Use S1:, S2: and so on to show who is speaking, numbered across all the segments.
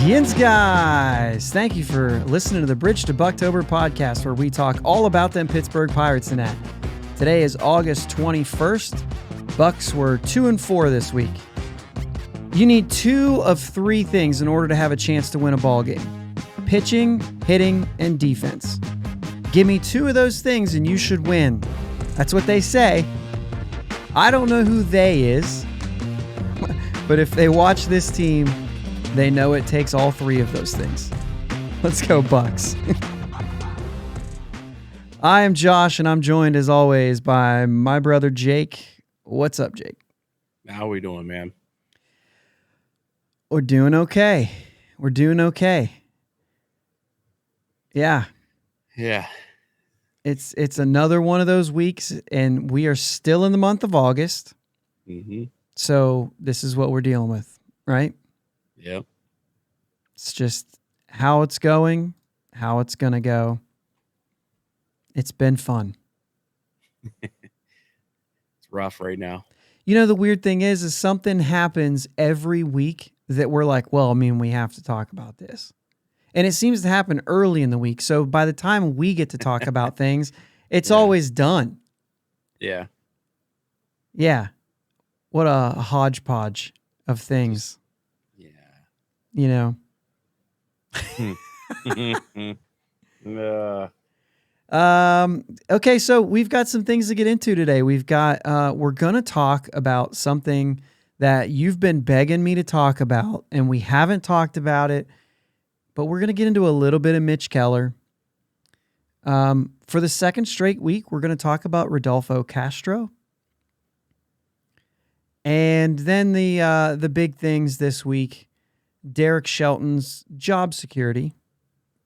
S1: Yins guys, thank you for listening to the Bridge to Buctober podcast, where we talk all about them Pittsburgh Pirates and that. Today is August 21st. Bucks were 2-4 this week. You need 2 of 3 things in order to have a chance to win a ball game: pitching, hitting, and defense. Give me 2 of those things and you should win. That's what they say. I don't know who they is, but if they watch this team, they know it takes all 3 of those things. Let's go Bucks. I am Josh, and I'm joined as always by my brother Jake. What's up, Jake?
S2: How we doing, man?
S1: We're doing okay. We're doing okay. Yeah.
S2: Yeah.
S1: It's another one of those weeks, and we are still in the month of August.
S2: Mm-hmm.
S1: So this is what we're dealing with, right?
S2: Yep.
S1: It's just how it's going, how it's going to go. It's been fun.
S2: It's rough right now.
S1: You know, the weird thing is something happens every week that we're like, well, I mean, we have to talk about this. And it seems to happen early in the week. So by the time we get to talk about things, it's always done.
S2: Yeah.
S1: Yeah. What a hodgepodge of things. You know. Okay, so we've got some things to get into today. We're gonna talk about something that you've been begging me to talk about, and we haven't talked about it, but we're gonna get into a little bit of Mitch Keller. For the second straight week, we're gonna talk about Rodolfo Castro. And then the big things this week: Derek Shelton's job security,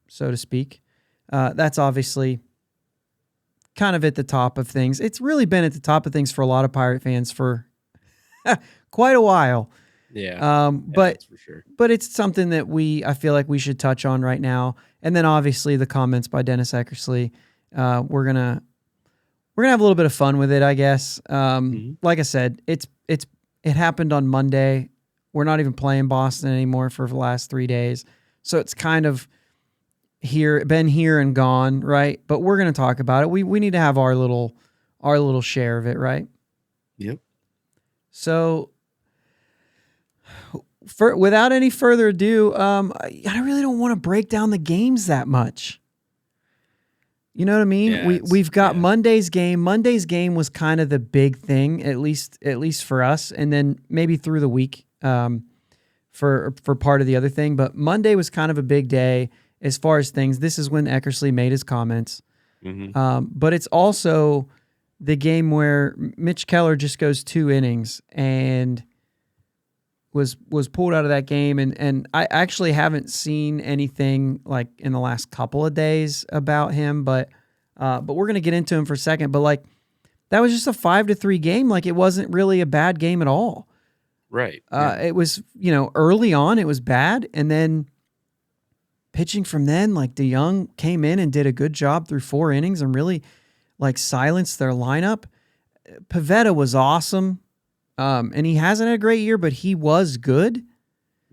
S1: so to speak. That's obviously kind of at the top of things. It's really been at the top of things for a lot of Pirate fans for quite a while.
S2: Yeah.
S1: But
S2: that's for sure.
S1: But it's something that I feel like we should touch on right now. And then obviously the comments by Dennis Eckersley. We're gonna have a little bit of fun with it, I guess. Like I said, it happened on Monday. We're not even playing Boston anymore for the last 3 days. So it's kind of been here and gone, right? But we're going to talk about it. We need to have our little share of it, right?
S2: Yep.
S1: So without any further ado, I really don't want to break down the games that much. You know what I mean?
S2: Yeah,
S1: We've got Monday's game. Monday's game was kind of the big thing, at least for us, and then maybe through the week. For part of the other thing, but Monday was kind of a big day as far as things. This is when Eckersley made his comments.
S2: Mm-hmm.
S1: But it's also the game where Mitch Keller just goes 2 innings and was pulled out of that game. And I actually haven't seen anything like in the last couple of days about him, but we're going to get into him for a second. But like, that was just a 5-3 game. Like, it wasn't really a bad game at all.
S2: Right.
S1: It was, early on it was bad, and then pitching from then, like DeYoung came in and did a good job through 4 innings and really like silenced their lineup. Pivetta was awesome, and he hasn't had a great year, but he was good.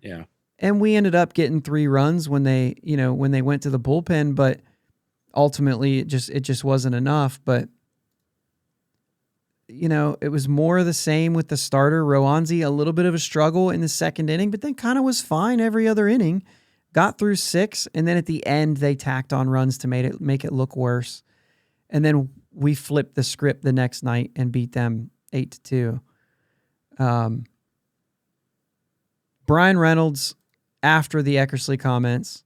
S2: Yeah. And
S1: we ended up getting 3 runs when they went to the bullpen, but ultimately it just wasn't enough. But it was more of the same with the starter, Roanzi, a little bit of a struggle in the second inning, but then kind of was fine every other inning, got through 6, and then at the end they tacked on runs to make it look worse. And then we flipped the script the next night and beat them 8-2. Brian Reynolds, after the Eckersley comments,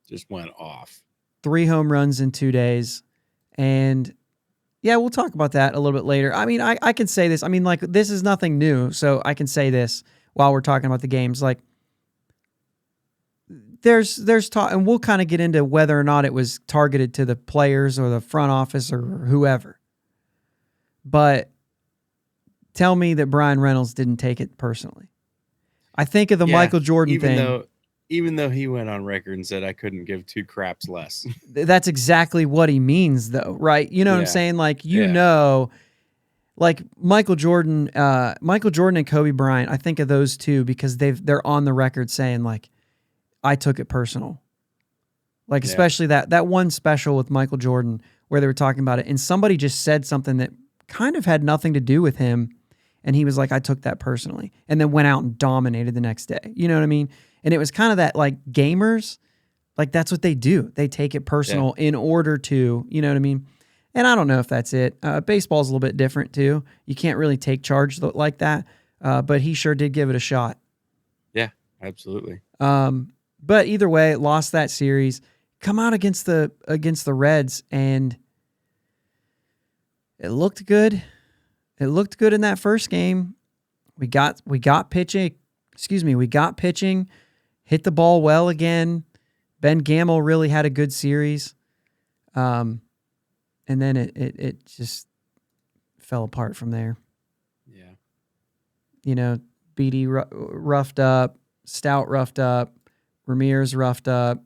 S2: just went off.
S1: 3 home runs in 2 days, and yeah, we'll talk about that a little bit later. I mean, I can say this. I mean, like, this is nothing new, so I can say this while we're talking about the games. Like, there's talk, and we'll kind of get into whether or not it was targeted to the players or the front office or whoever. But tell me that Brian Reynolds didn't take it personally. I think of the Michael Jordan thing.
S2: Even though he went on record and said I couldn't give 2 craps less.
S1: That's exactly what he means, though, right? You know what I'm saying? Like, like Michael Jordan and Kobe Bryant, I think of those two because they're on the record saying, like, I took it personal. Like,
S2: Yeah.
S1: especially that one special with Michael Jordan where they were talking about it, and somebody just said something that kind of had nothing to do with him, and he was like, I took that personally, and then went out and dominated the next day. You know what I mean? And it was kind of that, like, gamers, like, that's what they do. They take it personal in order to, you know what I mean? And I don't know if that's it. Baseball's a little bit different, too. You can't really take charge like that, but he sure did give it a shot.
S2: Yeah, absolutely.
S1: But either way, lost that series. Come out against the Reds, and it looked good. It looked good in that first game. We got pitching. We got pitching. Hit the ball well again. Ben Gamel really had a good series. And then it just fell apart from there.
S2: Yeah.
S1: You know, Beatty roughed up, Stout roughed up, Ramirez roughed up,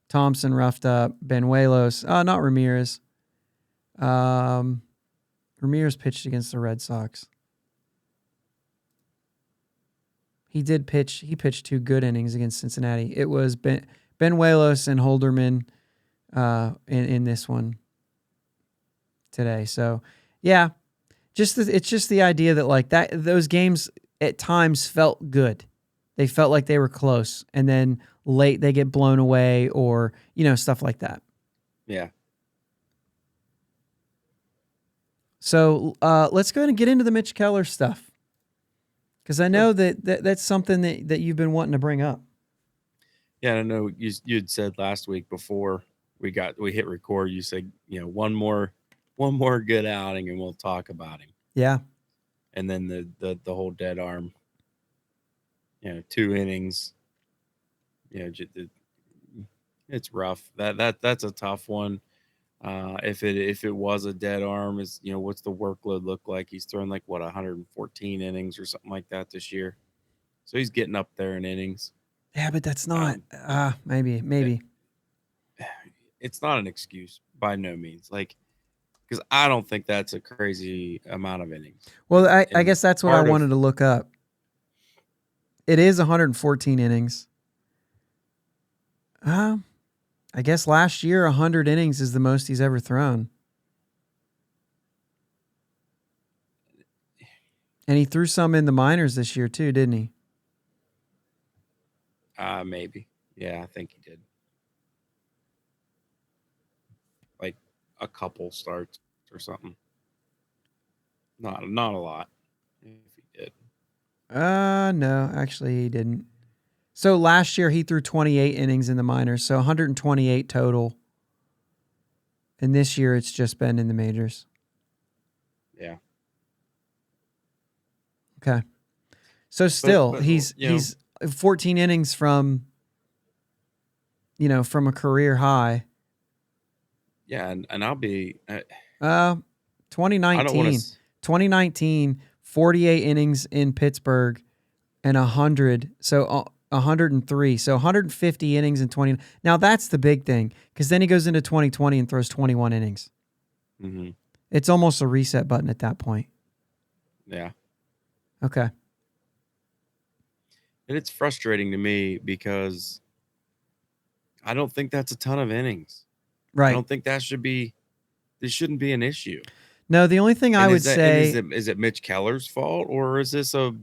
S1: Thompson roughed up, Benuelos. Not Ramirez. Ramirez pitched against the Red Sox. He did pitch. He pitched 2 good innings against Cincinnati. It was Benuelos and Holderman in this one today. So, yeah, it's just the idea that, like, that those games at times felt good. They felt like they were close, and then late they get blown away, or, you know, stuff like that.
S2: Yeah.
S1: So let's go ahead and get into the Mitch Keller stuff, because I know that's something that you've been wanting to bring up.
S2: Yeah, I know you'd said last week before we hit record, you said, you know, one more good outing and we'll talk about him.
S1: Yeah.
S2: And then the whole dead arm, you know, 2 innings, you know, it's rough. That's a tough one. If it was a dead arm, is, you know, what's the workload look like? He's thrown like 114 innings or something like that this year, so he's getting up there in innings.
S1: Yeah, but that's not. Maybe.
S2: It's not an excuse by no means. Like, because I don't think that's a crazy amount of innings.
S1: Well, I guess that's what I wanted to look up. It is 114 innings. I guess last year 100 innings is the most he's ever thrown. And he threw some in the minors this year too, didn't he?
S2: Maybe. Yeah, I think he did. Like a couple starts or something. Not a lot. If he did.
S1: No, actually he didn't. So last year he threw 28 innings in the minors, so 128 total. And this year it's just been in the majors.
S2: Yeah.
S1: Okay. So still,
S2: but
S1: he's 14 innings from, you know, from a career high.
S2: Yeah, and I'll be
S1: 2019, 48 innings in Pittsburgh and 100, so 103, so 150 innings in 20. Now that's the big thing, because then he goes into 2020 and throws 21 innings.
S2: Mm-hmm.
S1: It's almost a reset button at that point.
S2: Yeah.
S1: Okay.
S2: And it's frustrating to me because I don't think that's a ton of innings.
S1: Right.
S2: I don't think this shouldn't be an issue.
S1: No, the only thing I would say
S2: is it Mitch Keller's fault, or is this a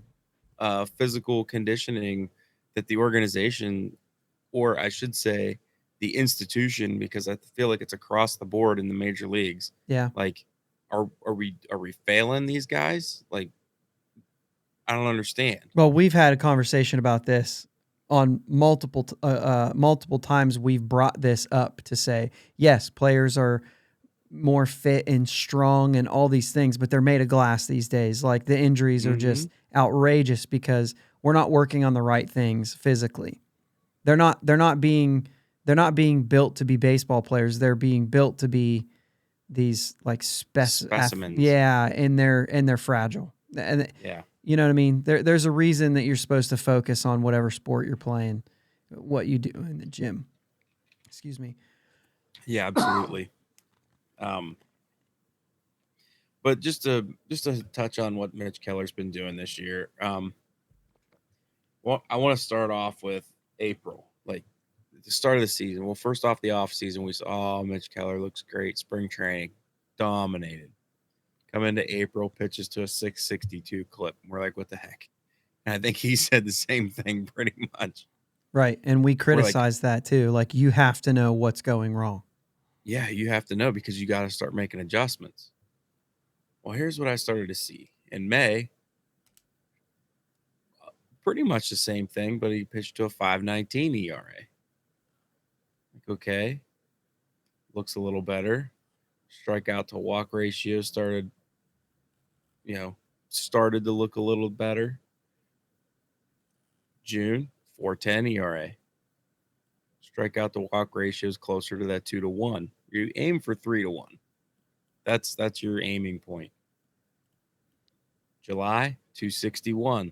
S2: physical conditioning that the organization, or I should say the institution, because I feel like it's across the board in the major leagues.
S1: Yeah.
S2: Like, are we failing these guys? Like, I don't understand.
S1: Well, we've had a conversation about this on multiple times. We've brought this up to say, yes, players are more fit and strong and all these things, but they're made of glass these days. Like, the injuries are just outrageous because we're not working on the right things physically. They're not being built to be baseball players. They're being built to be these, like, specimens. Yeah, and they're fragile. And
S2: yeah.
S1: You know what I mean? There's a reason that you're supposed to focus on whatever sport you're playing, what you do in the gym. Excuse me.
S2: Yeah, absolutely. But just to touch on what Mitch Keller's been doing this year. Well, I want to start off with April. Like, the start of the season. Well, first off, the off season, we saw Mitch Keller looks great. Spring training, dominated. Come into April, pitches to a 662 clip. We're like, what the heck? And I think he said the same thing pretty much.
S1: Right. And we criticized that too. Like, you have to know what's going wrong.
S2: Yeah, you have to know because you got to start making adjustments. Well, here's what I started to see. In May, pretty much the same thing, but he pitched to a 5.19 ERA. Like, okay, looks a little better. Strikeout to walk ratio started to look a little better. June, 4.10 ERA. Strikeout to walk ratio is closer to that 2-1. You aim for 3-1. That's your aiming point. July, 261.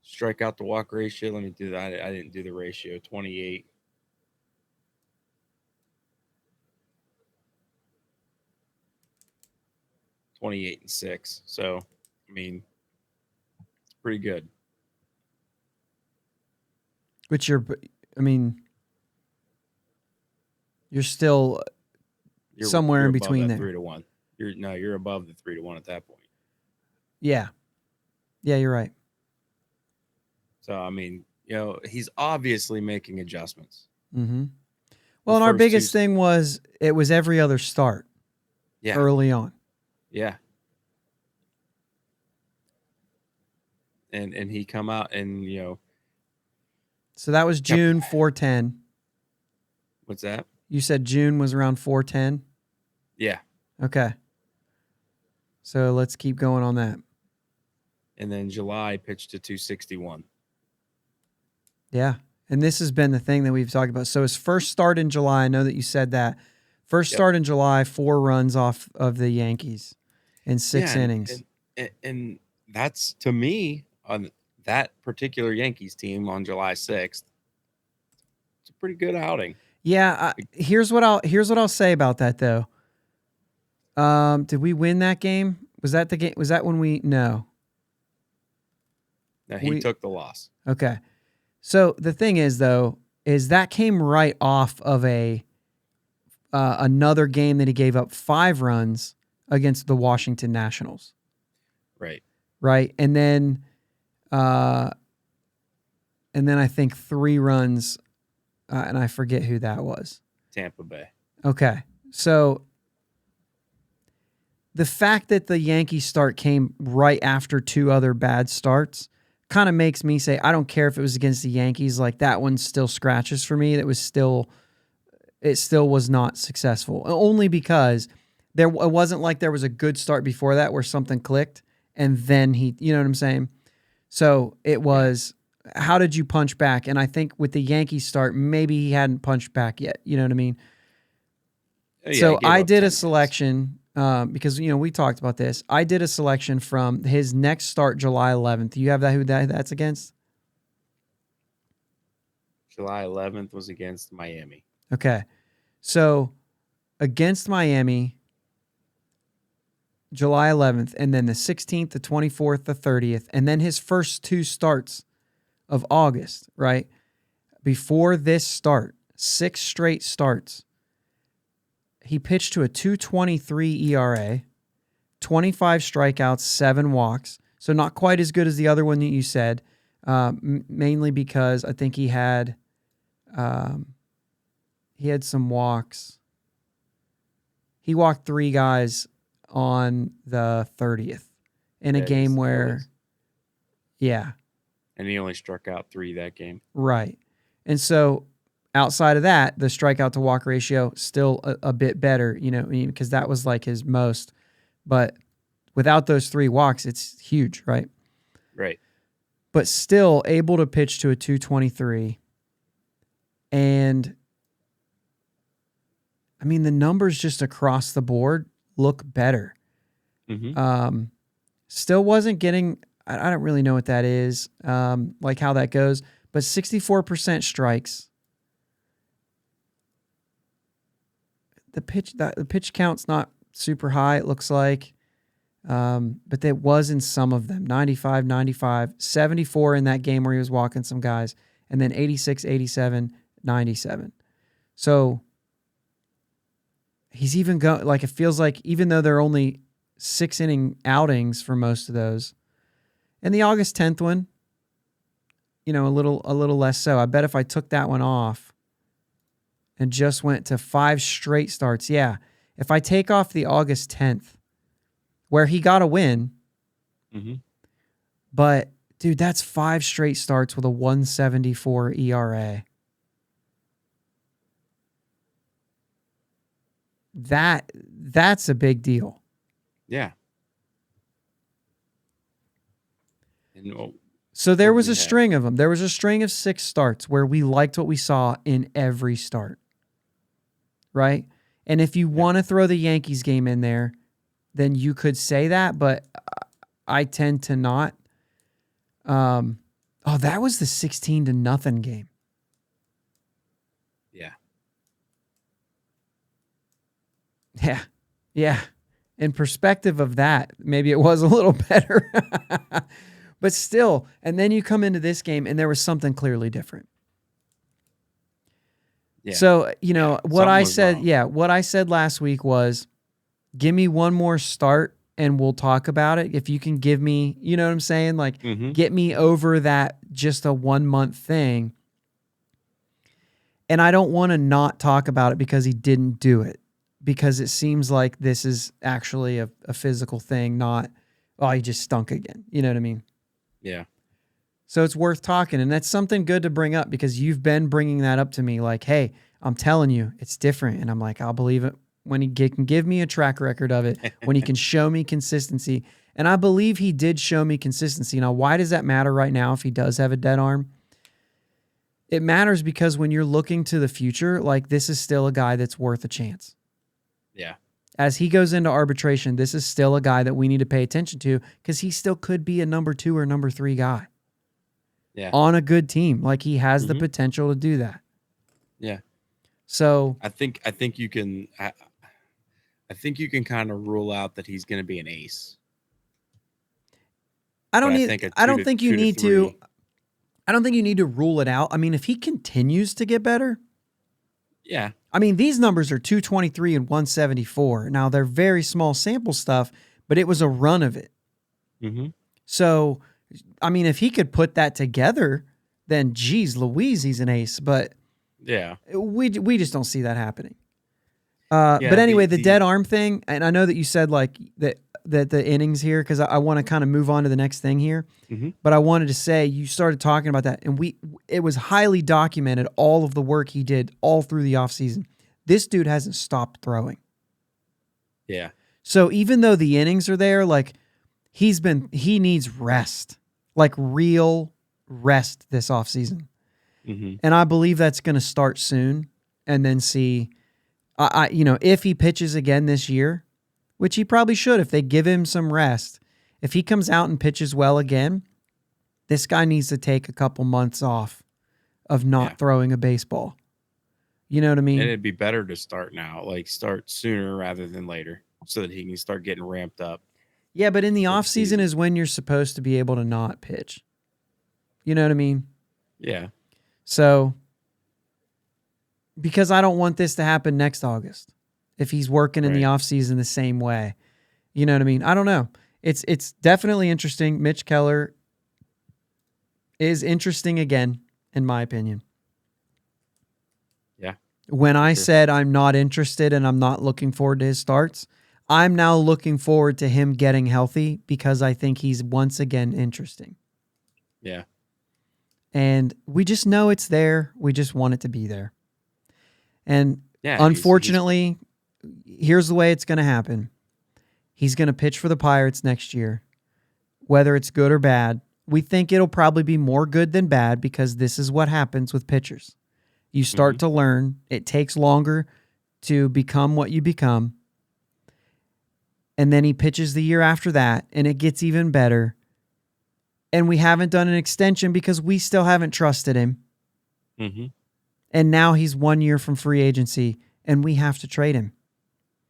S2: Strikeout to walk ratio. Let me do that. I didn't do the ratio. 28. And 6. So, I mean, it's pretty good.
S1: Which you're still somewhere in between there.
S2: 3-1. You're above the 3-1 at that point.
S1: Yeah. Yeah, you're right.
S2: So, I mean, he's obviously making adjustments.
S1: Mm-hmm. Well, and our biggest thing was it was every other start early on.
S2: Yeah. And he come out and,
S1: So that was June, 410.
S2: What's that?
S1: You said June was around 410?
S2: Yeah.
S1: Okay. So let's keep going on that.
S2: And then July pitched to 261.
S1: Yeah. And this has been the thing that we've talked about. So his first start in July, I know that you said that. First start in July, 4 runs off of the Yankees in 6 innings.
S2: And that's, to me, on that particular Yankees team on July 6th, it's a pretty good outing.
S1: Yeah. Here's what I'll say about that, though. Did we win that game? Was that the game? Was that when we? No.
S2: No, he took the loss.
S1: Okay. So the thing is, though, is that came right off of another game that he gave up 5 runs against the Washington Nationals.
S2: Right.
S1: Right. And then I think 3 runs, and I forget who that was.
S2: Tampa Bay.
S1: Okay. So the fact that the Yankee start came right after 2 other bad starts kind of makes me say, I don't care if it was against the Yankees, like that one still scratches for me. It still was not successful. Only because it wasn't like there was a good start before that where something clicked and then you know what I'm saying? So it was, how did you punch back? And I think with the Yankee start, maybe he hadn't punched back yet. You know what I mean?
S2: Yeah,
S1: so I did a selection because, we talked about this. I did a selection from his next start, July 11th. You have who that's against?
S2: July 11th was against Miami.
S1: Okay. So against Miami, July 11th, and then the 16th, the 24th, the 30th, and then his first 2 starts of August, right? Before this start, 6 straight starts. He pitched to a 2.23 ERA, 25 strikeouts, 7 walks. So not quite as good as the other one that you said, mainly because I think he had some walks. He walked 3 guys on the 30th in a game where,
S2: And he only struck out 3 that game.
S1: Right. And so outside of that, the strikeout to walk ratio still a bit better, because that was like his most. But without those 3 walks, it's huge, right?
S2: Right.
S1: But still able to pitch to a 2.23. And I mean, the numbers just across the board look better.
S2: Mm-hmm.
S1: Still wasn't getting, I don't really know what that is, like how that goes, but 64% strikes. The pitch count's not super high, it looks like, but there was in some of them, 95, 74 in that game where he was walking some guys, and then 86, 87, 97. So he's even it feels like even though they're only 6-inning outings for most of those, and the August 10th one, a little less so. I bet if I took that one off and just went to 5 straight starts, yeah. If I take off the August 10th, where he got a win, but dude, that's 5 straight starts with a 1.74 ERA. That's a big deal.
S2: Yeah.
S1: So there was a string of them. There was a string of 6 starts where we liked what we saw in every start. Right? And if you want to throw the Yankees game in there, then you could say that, but I tend to not. That was the 16-0 game.
S2: Yeah.
S1: Yeah. Yeah. In perspective of that, maybe it was a little better. But still, and then you come into this game and there was something clearly different. Yeah. So, what I said last week was, give me one more start and we'll talk about it. If you can give me, you know what I'm saying? Like, get me over that just a 1 month thing. And I don't want to not talk about it because he didn't do it. Because it seems like this is actually a physical thing, not, he just stunk again. You know what I mean?
S2: Yeah.
S1: So it's worth talking. And that's something good to bring up because you've been bringing that up to me. Like, hey, I'm telling you, it's different. And I'm like, I'll believe it when he can give me a track record of it, when he can show me consistency. And I believe he did show me consistency. Now, why does that matter right now if he does have a dead arm? It matters because when you're looking to the future, like this is still a guy that's worth a chance.
S2: Yeah.
S1: As he goes into arbitration, this is still a guy that we need to pay attention to because he still could be a number 2 or number 3 guy.
S2: Yeah.
S1: On a good team. Like he has the potential to do that.
S2: Yeah.
S1: So
S2: I think you can kind of rule out that he's going to be an ace.
S1: I don't think you need to rule it out. I mean, if he continues to get better.
S2: Yeah.
S1: I mean, these numbers are 223 and 174. Now, they're very small sample stuff, but it was a run of it. So, I mean, if he could put that together, then geez Louise, he's an ace. But
S2: yeah,
S1: we just don't see that happening. But anyway, the dead arm thing, and I know that you said like that the innings here, because I want to kind of move on to the next thing here. But I wanted to say you started talking about that, and it was highly documented, all of the work he did all through the offseason. This dude hasn't stopped throwing.
S2: Yeah.
S1: So even though the innings are there, like he needs rest, like real rest this offseason. And I believe that's going to start soon, and then see, if he pitches again this year, which he probably should if they give him some rest. If he comes out and pitches well again, this guy needs to take a couple months off of not throwing a baseball. You know what I mean?
S2: And it'd be better to start now, like start sooner rather than later so that he can start getting ramped up.
S1: Yeah, but in the off season is when you're supposed to be able to not pitch. You know what I mean?
S2: Yeah.
S1: So, because I don't want this to happen next August if he's working in the offseason the same way. You know what I mean? I don't know. It's definitely interesting. Mitch Keller is interesting again, in my opinion.
S2: Yeah.
S1: When I said I'm not interested and I'm not looking forward to his starts, I'm now looking forward to him getting healthy because I think he's once again interesting.
S2: Yeah.
S1: And we just know it's there. We just want it to be there. And unfortunately, here's the way it's going to happen. He's going to pitch for the Pirates next year, whether it's good or bad. We think it'll probably be more good than bad because this is what happens with pitchers. You start to learn. It takes longer to become what you become. And then he pitches the year after that, and it gets even better. And we haven't done an extension because we still haven't trusted him. And now he's 1 year from free agency, and we have to trade him.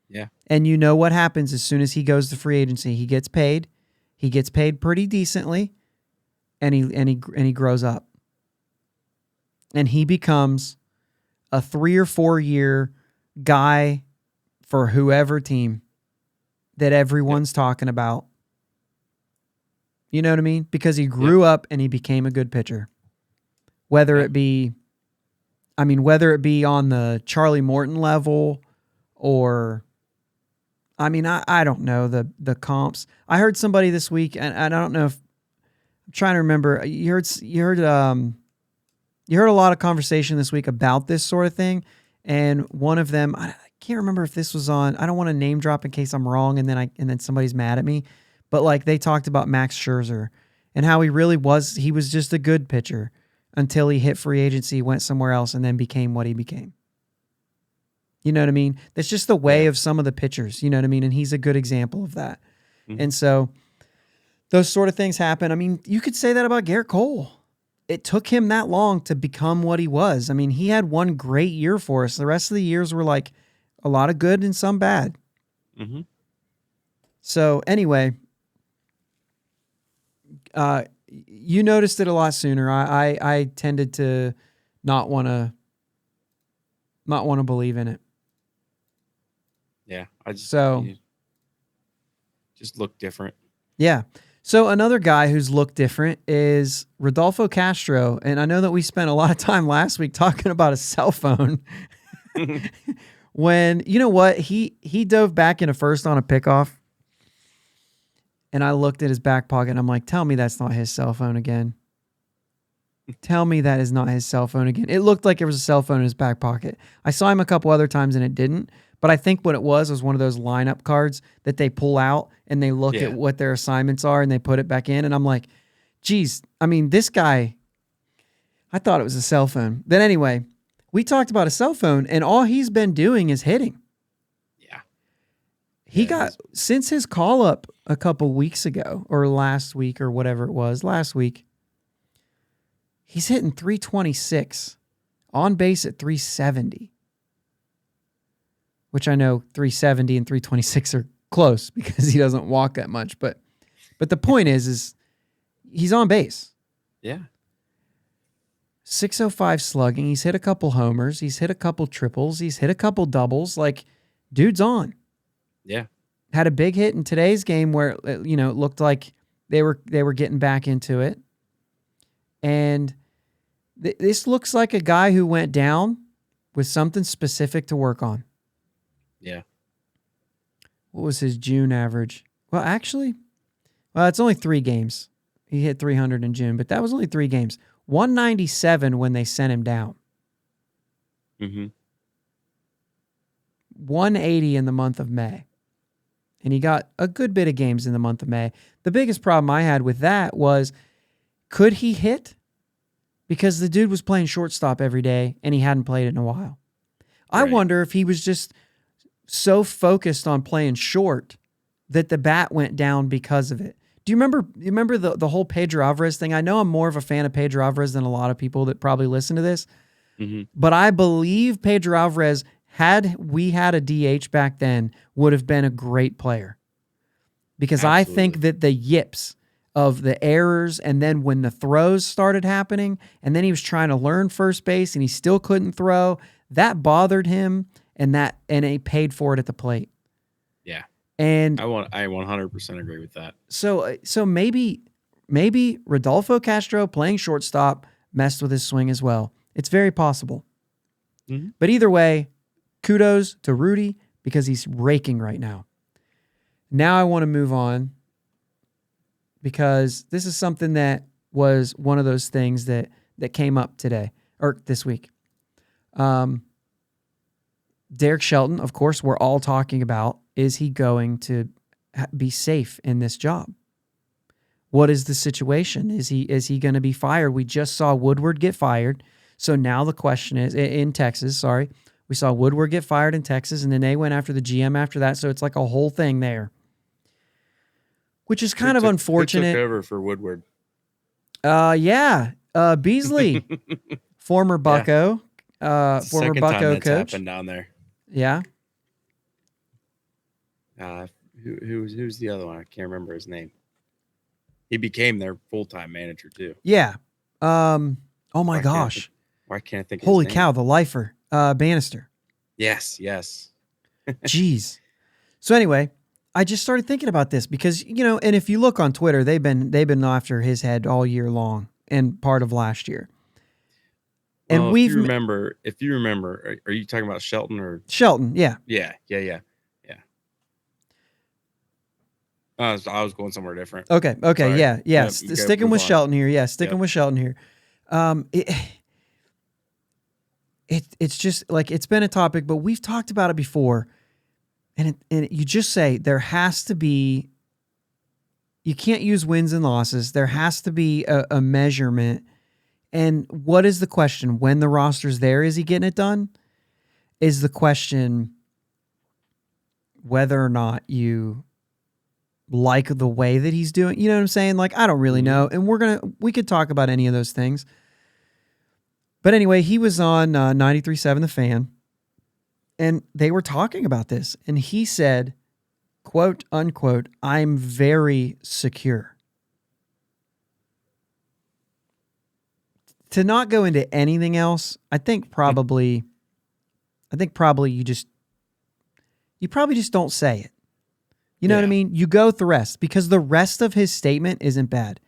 S2: Yeah.
S1: And you know what happens as soon as he goes to free agency? He gets paid. He gets paid pretty decently, and he grows up. and he becomes a 3 or 4 year guy for whoever team that everyone's talking about. You know what I mean? Because he grew up and he became a good pitcher. Whether it be on the Charlie Morton level or, I don't know the comps. I heard somebody this week, and I don't know if I'm trying to remember. You heard a lot of conversation this week about this sort of thing, and one of them, I can't remember if this was on. I don't want to name drop in case I'm wrong, and then somebody's mad at me. But like they talked about Max Scherzer and how he was just a good pitcher until he hit free agency, went somewhere else, and then became what he became. You know what I mean? That's just the way of some of the pitchers, you know what I mean? And he's a good example of that. Mm-hmm. And so those sort of things happen. I mean, you could say that about Garrett Cole. It took him that long to become what he was. I mean, he had one great year for us. The rest of the years were like a lot of good and some bad. Mm-hmm. So anyway, you noticed it a lot sooner. I tended to not want to believe in it.
S2: Yeah, just look different.
S1: Yeah. So another guy who's looked different is Rodolfo Castro, and I know that we spent a lot of time last week talking about a cell phone. When you know what he dove back into first on a pickoff. And I looked at his back pocket and I'm like, tell me that's not his cell phone again. Tell me that is not his cell phone again. It looked like there was a cell phone in his back pocket. I saw him a couple other times and it didn't. But I think what it was one of those lineup cards that they pull out and they look at what their assignments are and they put it back in. And I'm like, geez, I mean, this guy, I thought it was a cell phone. Then anyway, we talked about a cell phone and all he's been doing is hitting. He got, since his call up a couple weeks ago or last week or whatever it was, last week, he's hitting 326, on base at 370, which I know 370 and 326 are close because he doesn't walk that much. But the point is he's on base.
S2: Yeah.
S1: 605 slugging. He's hit a couple homers. He's hit a couple triples. He's hit a couple doubles. Like, dude's on.
S2: Yeah.
S1: Had a big hit in today's game where, it looked like they were getting back into it. And this looks like a guy who went down with something specific to work on.
S2: Yeah.
S1: What was his June average? Well, it's only 3 games. He hit 300 in June, but that was only 3 games. 197 when they sent him down.
S2: Mm-hmm.
S1: 180 in the month of May. And he got a good bit of games in the month of May. The biggest problem I had with that was, could he hit? Because the dude was playing shortstop every day and he hadn't played it in a while. Right. I wonder if he was just so focused on playing short that the bat went down because of it. Do you remember the whole Pedro Alvarez thing? I know I'm more of a fan of Pedro Alvarez than a lot of people that probably listen to this. Mm-hmm. But I believe Pedro Alvarez, had we had a DH back then, would have been a great player. Because Absolutely. I think that the yips of the errors and then when the throws started happening and then he was trying to learn first base and he still couldn't throw, that bothered him and he paid for it at the plate.
S2: Yeah.
S1: And
S2: I 100% agree with that.
S1: So maybe Rodolfo Castro playing shortstop messed with his swing as well. It's very possible. Mm-hmm. But either way, kudos to Rudy because he's raking right now. Now I want to move on because this is something that was one of those things that came up today or this week. Derek Shelton, of course, we're all talking about, is he going to be safe in this job? What is the situation? Is he going to be fired? We just saw Woodward get fired. So now the question is, in Texas, sorry, we saw Woodward get fired in Texas, and then they went after the GM after that. So it's like a whole thing there, which is kind of unfortunate.
S2: Who took over for Woodward?
S1: Beasley, former Bucko, former Bucko coach.
S2: Happened down there.
S1: Yeah.
S2: Who's the other one? I can't remember his name. He became their full-time manager too.
S1: Yeah. Oh my gosh.
S2: Why can't I think of
S1: Holy
S2: his name?
S1: cow, the lifer, Bannister.
S2: Yes.
S1: Jeez. So anyway, I just started thinking about this because, and if you look on Twitter, they've been after his head all year long and part of last year.
S2: Well,
S1: And
S2: if you remember, are you talking about Shelton or
S1: Shelton? Yeah.
S2: Yeah. I was going somewhere different.
S1: Okay.
S2: Sorry.
S1: Yeah.
S2: Yep,
S1: Sticking with Shelton here. Yeah. Sticking with Shelton here. It's just like, it's been a topic, but we've talked about it before. And you just say there has to be, you can't use wins and losses. There has to be a measurement. And what is the question? When the roster's there, is he getting it done? Is the question whether or not you like the way that he's doing? You know what I'm saying? Like, I don't really know. And we could talk about any of those things. But anyway, he was on 93.7 The Fan, and they were talking about this. And he said, quote, unquote, "I'm very secure." To not go into anything else, I think probably you probably just don't say it. You know what I mean? You go with the rest, because the rest of his statement isn't bad.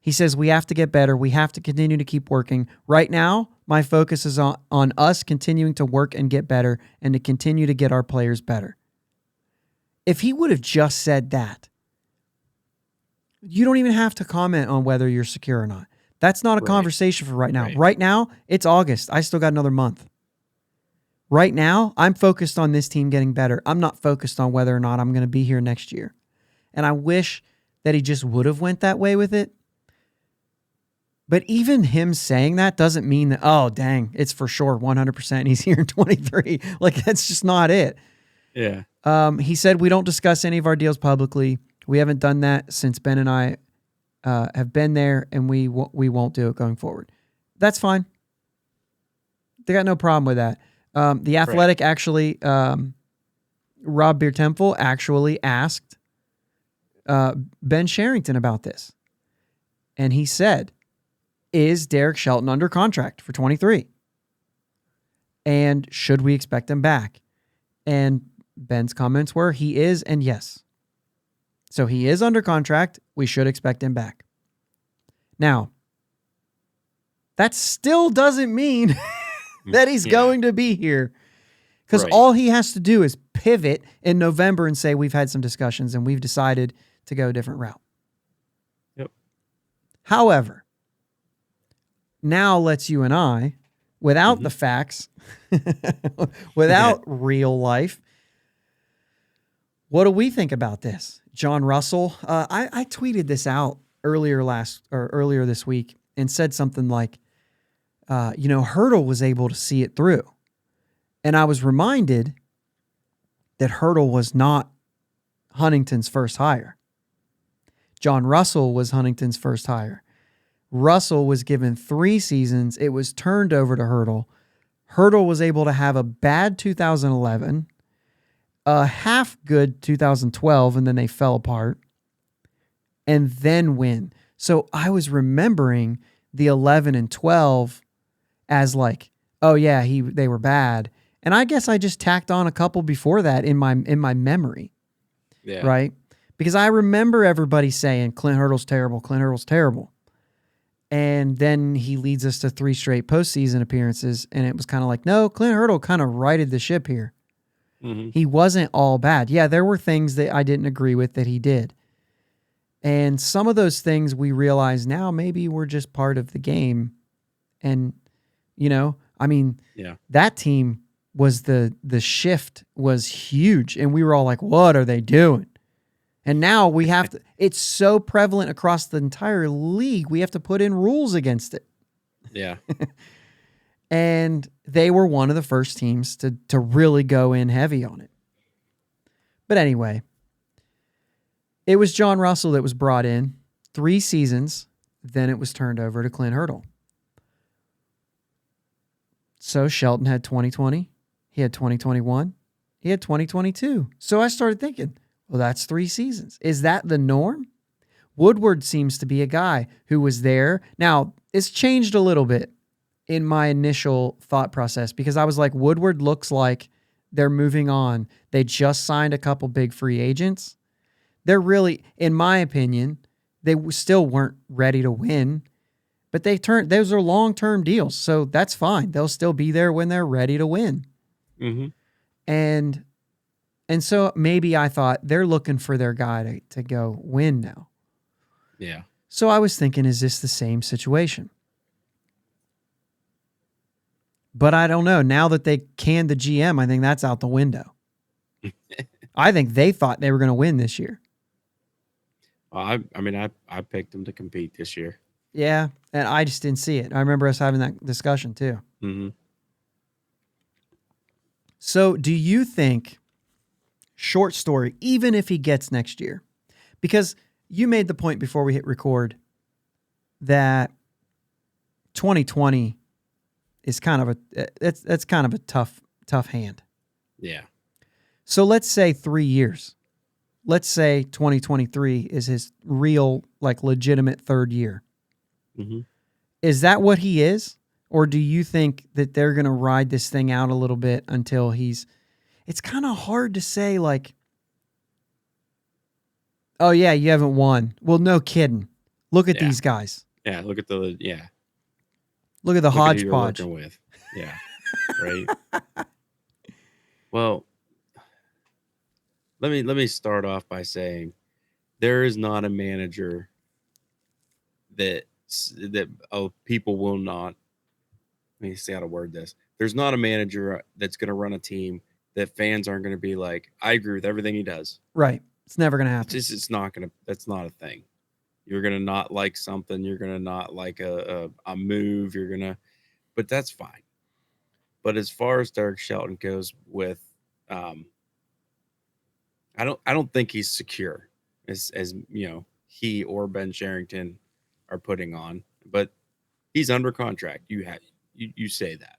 S1: He says, we have to get better. We have to continue to keep working. Right now, my focus is on us continuing to work and get better and to continue to get our players better. If he would have just said that, you don't even have to comment on whether you're secure or not. That's not a conversation for right now. Right now, it's August. I still got another month. Right now, I'm focused on this team getting better. I'm not focused on whether or not I'm going to be here next year. And I wish that he just would have went that way with it. But even him saying that doesn't mean that, oh, dang, it's for sure 100% he's here in 23. Like, that's just not it.
S2: Yeah.
S1: He said, we don't discuss any of our deals publicly. We haven't done that since Ben and I have been there, and we won't do it going forward. That's fine. They got no problem with that. The Athletic actually, Rob Biertempfel actually asked Ben Sherrington about this. And he said, is Derek Shelton under contract for 23? And should we expect him back? And Ben's comments were, he is, and yes. So he is under contract. We should expect him back. Now, that still doesn't mean that he's going to be here. Because all he has to do is pivot in November and say, we've had some discussions and we've decided to go a different route.
S2: Yep.
S1: However, now let's you and I, without the facts, without real life, what do we think about this? John Russell, I tweeted this out earlier this week and said something like, Hurdle was able to see it through. And I was reminded that Hurdle was not Huntington's first hire. John Russell was Huntington's first hire. Russell was given 3 seasons. It was turned over to Hurdle. Hurdle was able to have a bad 2011, a half good 2012, and then they fell apart, and then win. So I was remembering the 11 and 12 as like, oh yeah, they were bad. And I guess I just tacked on a couple before that in my memory.
S2: Yeah.
S1: Right? Because I remember everybody saying Clint Hurdle's terrible, Clint Hurdle's terrible. And then he leads us to 3 straight postseason appearances, and it was kind of like, no, Clint Hurdle kind of righted the ship here.
S2: Mm-hmm.
S1: He wasn't all bad. Yeah, there were things that I didn't agree with that he did. And some of those things we realize now maybe were just part of the game. And, that team was the shift was huge. And we were all like, what are they doing? And now we have to, it's so prevalent across the entire league. We have to put in rules against it.
S2: Yeah.
S1: And they were one of the first teams to really go in heavy on it. But anyway, it was John Russell that was brought in 3 seasons. Then it was turned over to Clint Hurdle. So Shelton had 2020. He had 2021. He had 2022. So I started thinking, well, that's 3 seasons. Is that the norm? Woodward seems to be a guy who was there. Now, it's changed a little bit in my initial thought process because I was like, Woodward looks like they're moving on. They just signed a couple big free agents. They're really, in my opinion, they still weren't ready to win, but those are long-term deals. So that's fine. They'll still be there when they're ready to win.
S2: Mm-hmm.
S1: And so maybe I thought they're looking for their guy to go win now.
S2: Yeah.
S1: So I was thinking, is this the same situation? But I don't know. Now that they canned the GM, I think that's out the window. I think they thought they were going to win this year.
S2: I picked them to compete this year.
S1: Yeah, and I just didn't see it. I remember us having that discussion too.
S2: Mm-hmm.
S1: So do you think, short story, even if he gets next year, because you made the point before we hit record that 2020 is kind of that's kind of a tough hand.
S2: Yeah.
S1: So let's say 3 years. Let's say 2023 is his real, like, legitimate third year.
S2: Mm-hmm.
S1: Is that what he is? Or do you think that they're going to ride this thing out a little bit until it's kind of hard to say, like, oh yeah, you haven't won. Well, no kidding. Look at these guys.
S2: Yeah. Look at the
S1: Look at the
S2: Look at who you're
S1: hodgepodge.
S2: working with. Yeah. Right. Well, let me start off by saying there is not a manager that people will not. Let me see how to word this. There's not a manager that's going to run a team that fans aren't going to be like, I agree with everything he does.
S1: Right. It's never going to happen.
S2: It's not going to. That's not a thing. You're going to not like something. You're going to not like a move. You're going to, but that's fine. But as far as Derek Shelton goes with, I don't think he's secure as you know, he or Ben Sherrington are putting on, but he's under contract. You say that.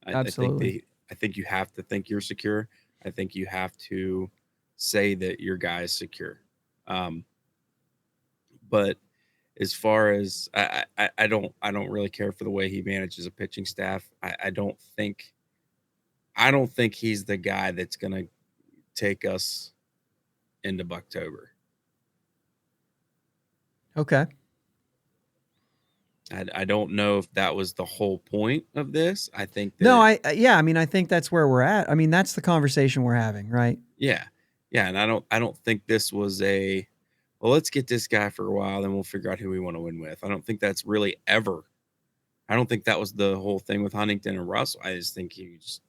S1: Absolutely.
S2: I think you have to think you're secure. I think you have to say that your guy is secure. But as far as I don't really care for the way he manages a pitching staff. I don't think he's the guy that's gonna take us into Buctober.
S1: Okay.
S2: I don't know if that was the whole point of this. I think that
S1: No, I think that's where we're at. I mean, that's the conversation we're having, right?
S2: Yeah, and I don't think this was well, let's get this guy for a while, then we'll figure out who we want to win with. I don't think that's really ever. I don't think that was the whole thing with Huntington and Russell. I just think he just.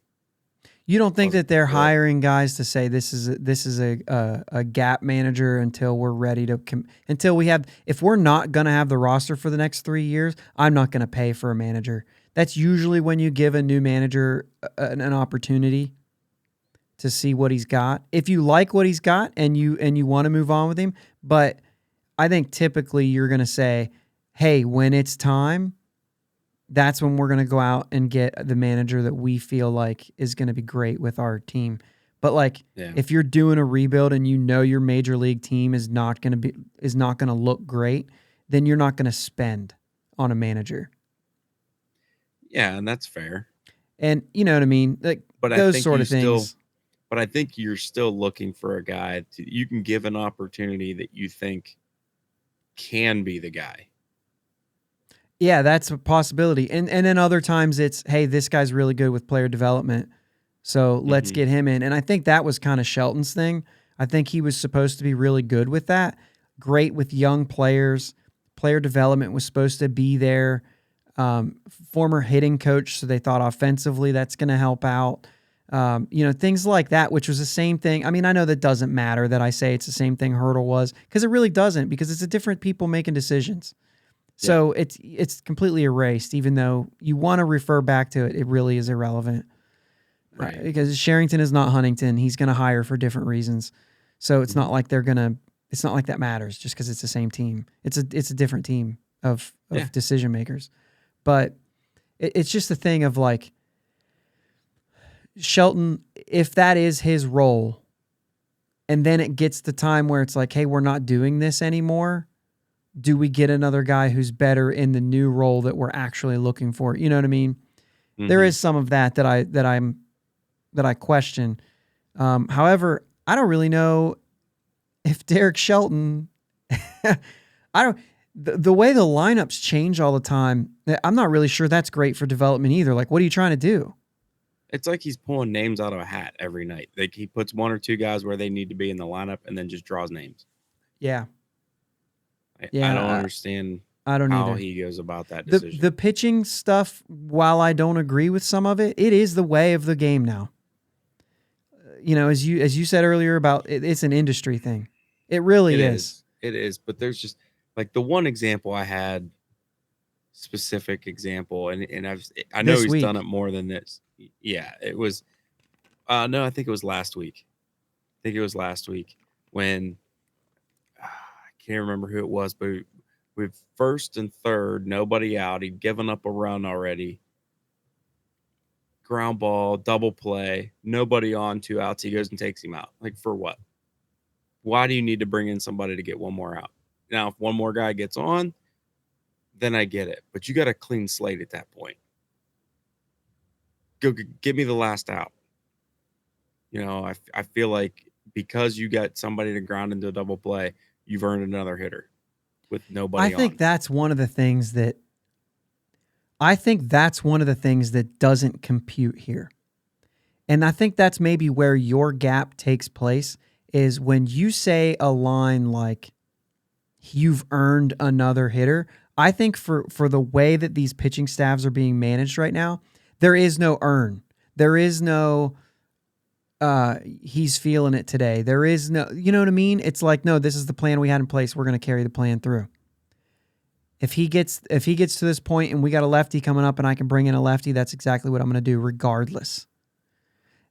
S1: You don't think that they're hiring guys to say this is a gap manager until we're ready to until we have, if we're not going to have the roster for the next 3 years, I'm not going to pay for a manager. That's usually when you give a new manager an opportunity to see what he's got. If you like what he's got and you want to move on with him, but I think typically you're going to say, hey, when it's time, that's when we're going to go out and get the manager that we feel like is going to be great with our team. But like, if you're doing a rebuild and you know your major league team is not going to look great, then you're not going to spend on a manager.
S2: Yeah, and that's fair.
S1: And you know what I mean? Like,
S2: but
S1: those sort of things.
S2: But I think you're still looking for a guy you can give an opportunity that you think can be the guy.
S1: Yeah, that's a possibility. And then other times it's, hey, this guy's really good with player development, so let's get him in. And I think that was kind of Shelton's thing. I think he was supposed to be really good with that. Great with young players. Player development was supposed to be there. Former hitting coach, so they thought offensively that's going to help out. Things like that, which was the same thing. I mean, I know that doesn't matter that I say it's the same thing Hurdle was, because it really doesn't, because it's a different people making decisions. So it's completely erased, even though you want to refer back to it. It really is irrelevant.
S2: Right.
S1: Because Sherrington is not Huntington. He's going to hire for different reasons. So it's not like it's not like that matters just because it's the same team. It's a different team of decision makers. But it's just the thing of like, Shelton, if that is his role, and then it gets the time where it's like, hey, we're not doing this anymore, do we get another guy who's better in the new role that we're actually looking for? You know what I mean?
S2: Mm-hmm.
S1: There is some of that I question. However, I don't really know if Derek Shelton, the way the lineups change all the time, I'm not really sure that's great for development either. Like, what are you trying to do?
S2: It's like he's pulling names out of a hat every night. Like he puts one or two guys where they need to be in the lineup and then just draws names.
S1: Yeah.
S2: I don't understand
S1: I don't
S2: how
S1: either.
S2: he goes about that decision.
S1: The pitching stuff, while I don't agree with some of it, it is the way of the game now. As you said earlier about it's an industry thing. It really is.
S2: It is. But there's just like the one example I had, specific example, and I know he's done it more than this. Yeah, it was. No, I think it was last week. When I can't remember who it was, but with first and third, nobody out. He'd given up a run already. Ground ball, double play, nobody on, 2 outs. He goes and takes him out. Like, for what? Why do you need to bring in somebody to get one more out? Now, if one more guy gets on, then I get it. But you got a clean slate at that point. Go give me the last out. I feel like because you got somebody to ground into a double play, you've earned another hitter with nobody on.
S1: I think that's one of the things that doesn't compute here. And I think that's maybe where your gap takes place, is when you say a line like, you've earned another hitter. I think for the way that these pitching staffs are being managed right now, there is no earn. There is no he's feeling it today. There is no, you know what I mean? It's like, no, this is the plan we had in place. We're going to carry the plan through. If he gets to this point and we got a lefty coming up and I can bring in a lefty, that's exactly what I'm going to do regardless.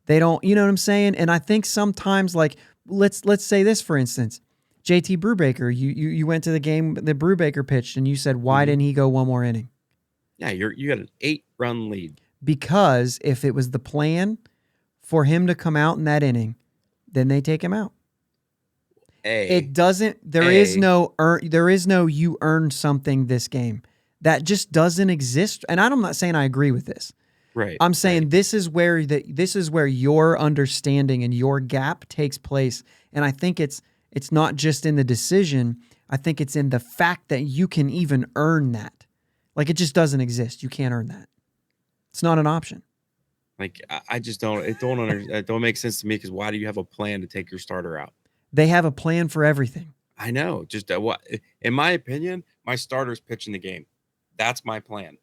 S1: They don't, you know what I'm saying? And I think sometimes, like, let's say this, for instance, JT Brubaker, you went to the game that Brubaker pitched and you said, why didn't he go one more inning?
S2: Yeah, you got an 8-run lead.
S1: Because if it was the plan for him to come out in that inning, then they take him out. There is no you earned something this game. That just doesn't exist. And I'm not saying I agree with this.
S2: Right.
S1: I'm saying this is where your understanding and your gap takes place. And I think it's not just in the decision. I think it's in the fact that you can even earn that. Like, it just doesn't exist. You can't earn that. It's not an option.
S2: Like, I just don't. It don't make sense to me, because why do you have a plan to take your starter out?
S1: They have a plan for everything.
S2: I know. Just what, in my opinion, my starter's pitching the game. That's my plan,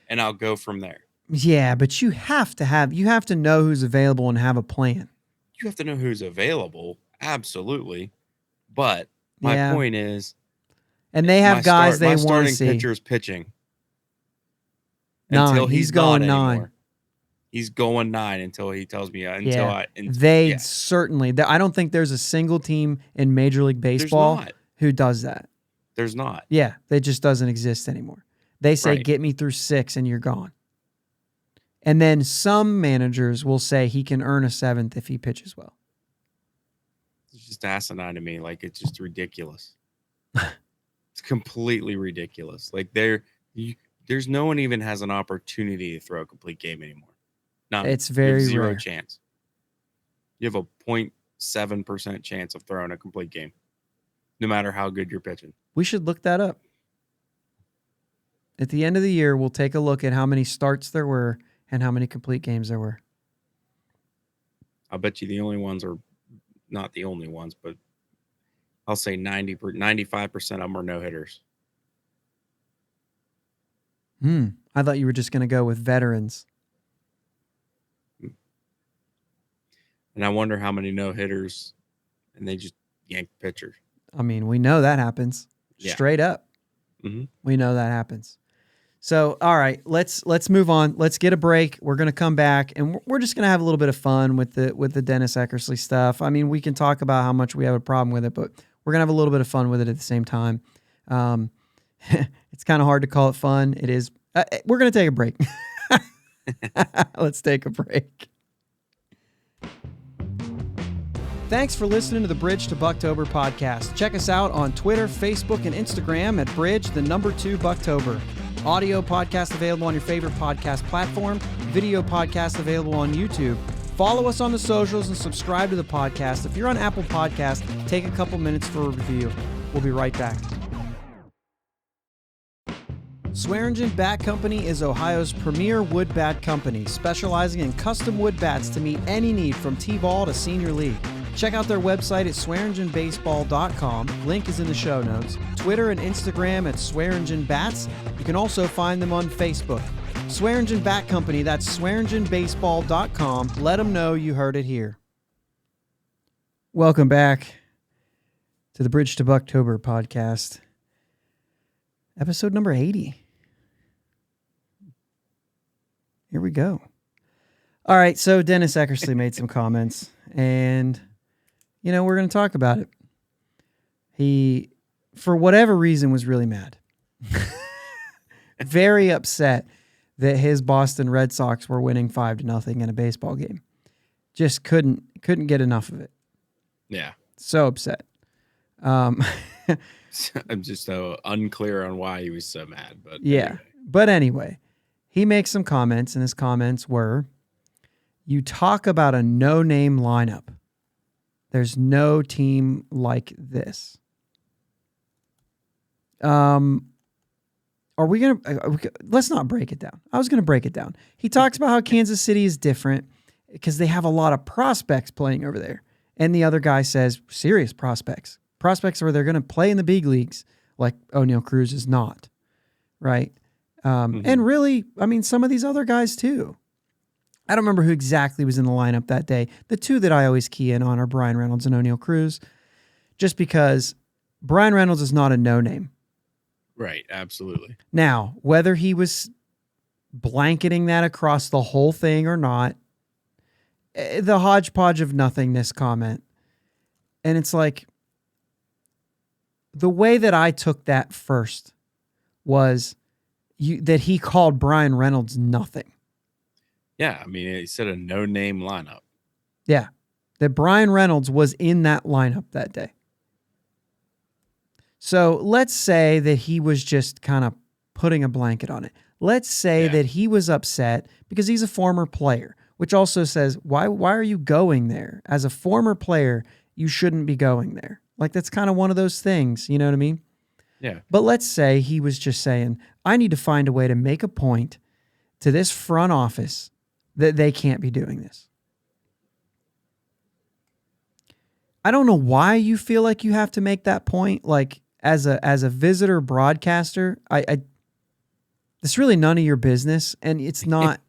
S2: and I'll go from there.
S1: Yeah, but you have to know who's available and have a plan.
S2: You have to know who's available, absolutely. But my point is,
S1: and they have guys they want to see.
S2: My starting pitcher is pitching.
S1: 9. He's going 9.
S2: Anymore. He's going 9 until he tells me.
S1: Certainly. I don't think there's a single team in Major League Baseball who does that.
S2: There's not.
S1: Yeah, it just doesn't exist anymore. They say, get me through 6 and you're gone. And then some managers will say he can earn a 7th if he pitches well.
S2: It's just asinine to me. Like, it's just ridiculous. It's completely ridiculous. Like, there's no one even has an opportunity to throw a complete game anymore. None.
S1: It's very
S2: zero
S1: rare.
S2: Chance. You have a 0.7% chance of throwing a complete game, no matter how good you're pitching.
S1: We should look that up. At the end of the year, we'll take a look at how many starts there were and how many complete games there were.
S2: I'll bet you the only ones are not the only ones, but I'll say 95% of them are no-hitters.
S1: I thought you were just going to go with veterans.
S2: And I wonder how many no-hitters, and they just yank the pitcher.
S1: I mean, we know that happens. Yeah. Straight up.
S2: Mm-hmm.
S1: We know that happens. So, all right, let's move on. Let's get a break. We're going to come back, and we're just going to have a little bit of fun with the Dennis Eckersley stuff. I mean, we can talk about how much we have a problem with it, but we're going to have a little bit of fun with it at the same time. It's kind of hard to call it fun. It is. We're going to take a break. Let's take a break. Thanks for listening to the Bridge to Buctober podcast. Check us out on Twitter, Facebook, and Instagram at Bridge2 Buctober. Audio podcast available on your favorite podcast platform. Video podcast available on YouTube. Follow us on the socials and subscribe to the podcast. If you're on Apple Podcasts, take a couple minutes for a review. We'll be right back. Swearingen Bat Company is Ohio's premier wood bat company, specializing in custom wood bats to meet any need from T-ball to senior league. Check out their website at swearingenbaseball.com. Link is in the show notes. Twitter and Instagram at Swearingen Bats. You can also find them on Facebook. Swearingen Bat Company, that's swearingenbaseball.com. Let them know you heard it here. Welcome back to the Bridge to Buctober podcast. Episode number 80. Here we go. All right, so Dennis Eckersley made some comments, and, you know, we're going to talk about it. He, for whatever reason, was really mad. Very upset that his Boston Red Sox were winning 5-0 in a baseball game. Just couldn't get enough of it.
S2: Yeah.
S1: So upset. I'm
S2: just so unclear on why he was so mad. But
S1: yeah.
S2: anyway.
S1: But anyway, he makes some comments, and his comments were, you talk about a no-name lineup. There's no team like this. Let's not break it down. I was going to break it down. He talks about how Kansas City is different because they have a lot of prospects playing over there. And the other guy says, serious prospects. Prospects where they're going to play in the big leagues like O'Neal Cruz is not. Right? And really, I mean, some of these other guys too. I don't remember who exactly was in the lineup that day. The two that I always key in on are Brian Reynolds and O'Neal Cruz, just because Brian Reynolds is not a no-name.
S2: Right, absolutely.
S1: Now, whether he was blanketing that across the whole thing or not, the hodgepodge of nothingness comment, and it's like, the way that I took that first was that he called Brian Reynolds nothing.
S2: Yeah, I mean, he said a no-name lineup.
S1: Yeah, that Brian Reynolds was in that lineup that day. So let's say that he was just kind of putting a blanket on it. Let's say that he was upset because he's a former player, which also says, why are you going there? As a former player, you shouldn't be going there. Like, that's kind of one of those things, you know what I mean?
S2: Yeah.
S1: But let's say he was just saying, I need to find a way to make a point to this front office that they can't be doing this. I don't know why you feel like you have to make that point. Like, as a visitor broadcaster, it's really none of your business, and it's not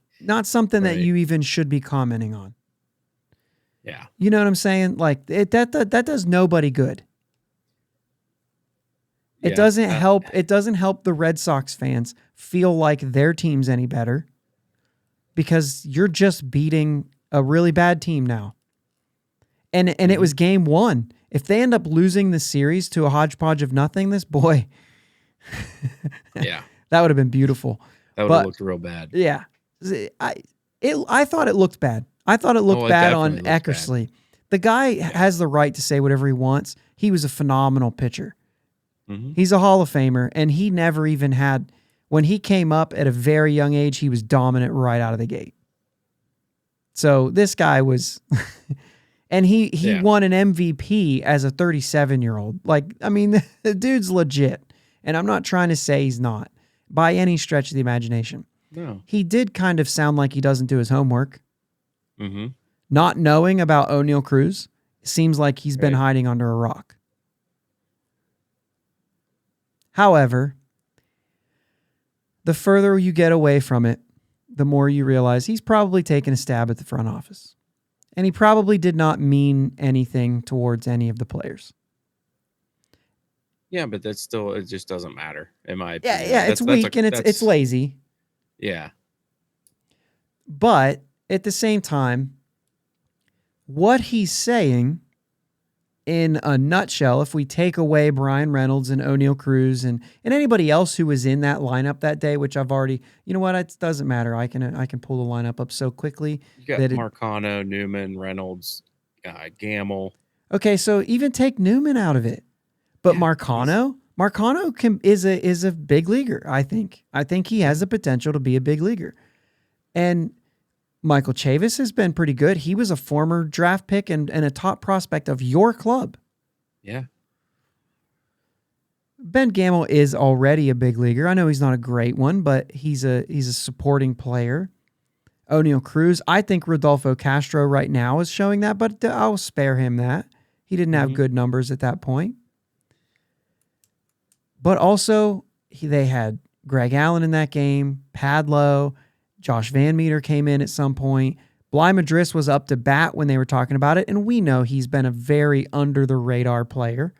S1: something that you even should be commenting on.
S2: Yeah.
S1: You know what I'm saying? Like, that does nobody good. It doesn't help. It doesn't help the Red Sox fans feel like their team's any better, because you're just beating a really bad team now. And it was game one. If they end up losing the series to a hodgepodge of nothingness, boy,
S2: yeah,
S1: that would have been beautiful.
S2: That would have looked real bad.
S1: Yeah, I thought it looked bad. I thought it looked bad on Eckersley. Bad. The guy has the right to say whatever he wants. He was a phenomenal pitcher. Mm-hmm. He's a Hall of Famer, and he never even had, when he came up at a very young age, he was dominant right out of the gate. So this guy was, and he won an MVP as a 37-year-old. Like, I mean, the dude's legit, and I'm not trying to say he's not by any stretch of the imagination.
S2: No.
S1: He did kind of sound like he doesn't do his homework.
S2: Mm-hmm.
S1: Not knowing about O'Neal Cruz seems like he's been hiding under a rock. However, the further you get away from it, the more you realize he's probably taken a stab at the front office. And he probably did not mean anything towards any of the players.
S2: Yeah, but that's still, it just doesn't matter, in my opinion.
S1: Yeah, it's weak and it's lazy.
S2: Yeah.
S1: But at the same time, what he's saying, in a nutshell, if we take away Brian Reynolds and O'Neal Cruz and anybody else who was in that lineup that day, which I've already, you know what, it doesn't matter. I can pull the lineup up so quickly.
S2: You got Marcano, Newman, Reynolds, Gamble.
S1: Okay, so even take Newman out of it. But
S2: Yeah,
S1: Marcano is a big leaguer, I think. I think he has the potential to be a big leaguer. And Michael Chavis has been pretty good. He was a former draft pick and a top prospect of your club.
S2: Yeah.
S1: Ben Gamel is already a big leaguer. I know he's not a great one, but he's a supporting player. O'Neal Cruz, I think Rodolfo Castro right now is showing that, but I'll spare him that. He didn't have good numbers at that point. But also, they had Greg Allen in that game, Padlo, Josh Van Meter came in at some point. Bly Madris was up to bat when they were talking about it, and we know he's been a very under-the-radar player,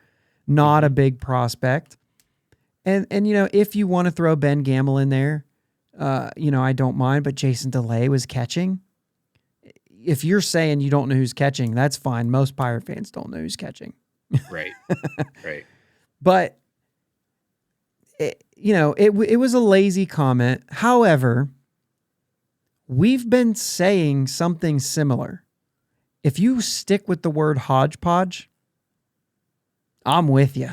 S1: not a big prospect. And if you want to throw Ben Gamel in there, I don't mind, but Jason DeLay was catching. If you're saying you don't know who's catching, that's fine. Most Pirate fans don't know who's catching.
S2: Right.
S1: But it was a lazy comment. However, we've been saying something similar. If you stick with the word hodgepodge, I'm with you.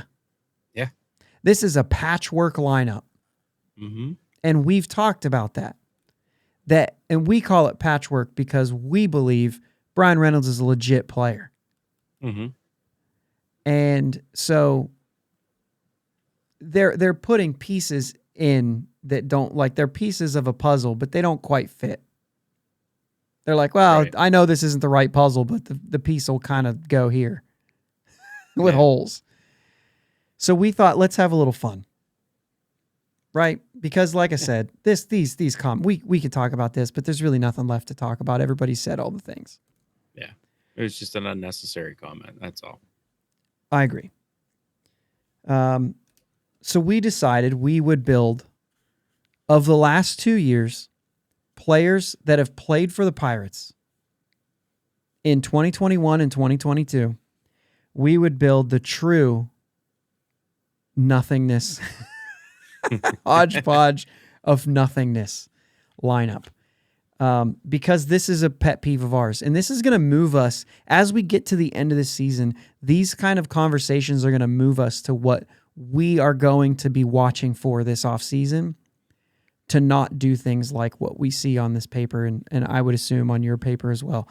S2: Yeah.
S1: This is a patchwork lineup.
S2: Mm-hmm.
S1: And we've talked about that. And we call it patchwork because we believe Brian Reynolds is a legit player.
S2: Mm-hmm.
S1: And so they're putting pieces in that don't, like, they're pieces of a puzzle, but they don't quite fit. They're like, well, right. I know this isn't the right puzzle, but the piece will kind of go here with holes. So we thought, let's have a little fun. Right? Because like I said, we could talk about this, but there's really nothing left to talk about. Everybody said all the things.
S2: Yeah. It was just an unnecessary comment. That's all.
S1: I agree. So we decided we would build, of the last 2 years, players that have played for the Pirates in 2021 and 2022, we would build the true nothingness hodgepodge of nothingness lineup. Because this is a pet peeve of ours. And this is going to move us as we get to the end of the season. These kind of conversations are going to move us to what we are going to be watching for this offseason, to not do things like what we see on this paper, and I would assume on your paper as well.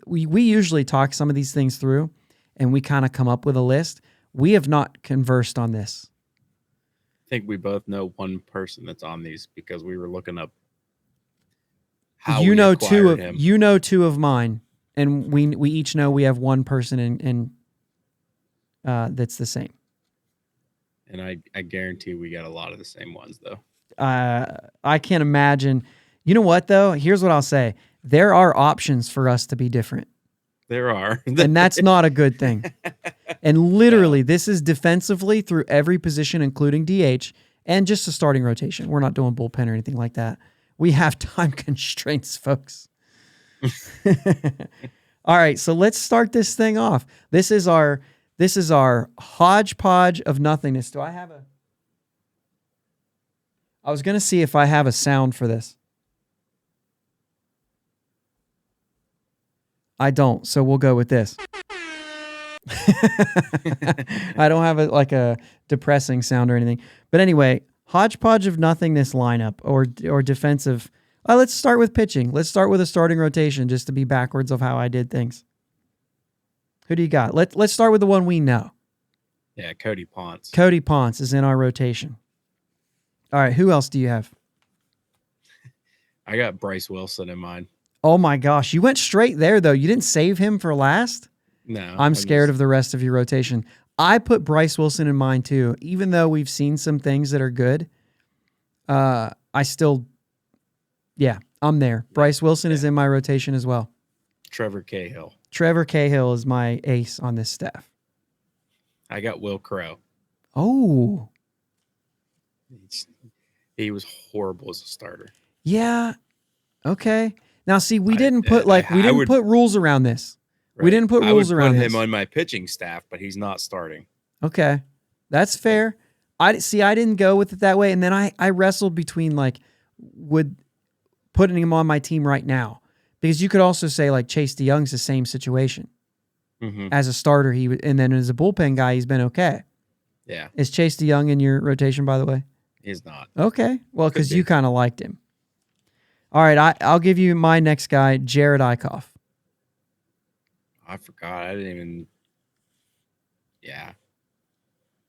S1: We usually talk some of these things through, and we kind of come up with a list. We have not conversed on this.
S2: I think we both know one person that's on these because we were looking up how we acquired him.
S1: You know two of mine, and we each know we have one person in that's the same.
S2: And I guarantee we got a lot of the same ones, though.
S1: I can't imagine. You know what, though? Here's what I'll say. There are options for us to be different.
S2: There are.
S1: And that's not a good thing. And literally, this is defensively through every position, including DH, and just a starting rotation. We're not doing bullpen or anything like that. We have time constraints, folks. All right, so let's start this thing off. This is our hodgepodge of nothingness. Do I have a... I was going to see if I have a sound for this. I don't, so we'll go with this. I don't have a depressing sound or anything. But anyway, hodgepodge of nothingness lineup or defensive. Let's start with pitching. Let's start with a starting rotation just to be backwards of how I did things. Who do you got? Let's start with the one we know.
S2: Yeah, Cody Ponce.
S1: Cody Ponce is in our rotation. All right, who else do you have?
S2: I got Bryce Wilson in mind.
S1: Oh my gosh, you went straight there though. You didn't save him for last?
S2: No.
S1: I'm scared of the rest of your rotation. I put Bryce Wilson in mine too. Even though we've seen some things that are good, I still, I'm there. Bryce Wilson is in my rotation as well.
S2: Trevor Cahill.
S1: Trevor Cahill is my ace on this staff.
S2: I got Will Crow.
S1: Oh.
S2: He was horrible as a starter.
S1: Yeah. Okay. Now, see, we didn't put rules around this. Right. We didn't put rules around
S2: him on my pitching staff, but he's not starting.
S1: Okay. That's fair. I didn't go with it that way. And then I wrestled between putting him on my team right now, because you could also say like Chase DeYoung's the same situation. As a starter, and then as a bullpen guy, he's been okay.
S2: Yeah.
S1: Is Chase DeYoung in your rotation, by the way?
S2: He's not.
S1: Okay. Well, because you kind of liked him. All right, I'll give you my next guy, Jared Eichhoff.
S2: I forgot. I didn't even. Yeah.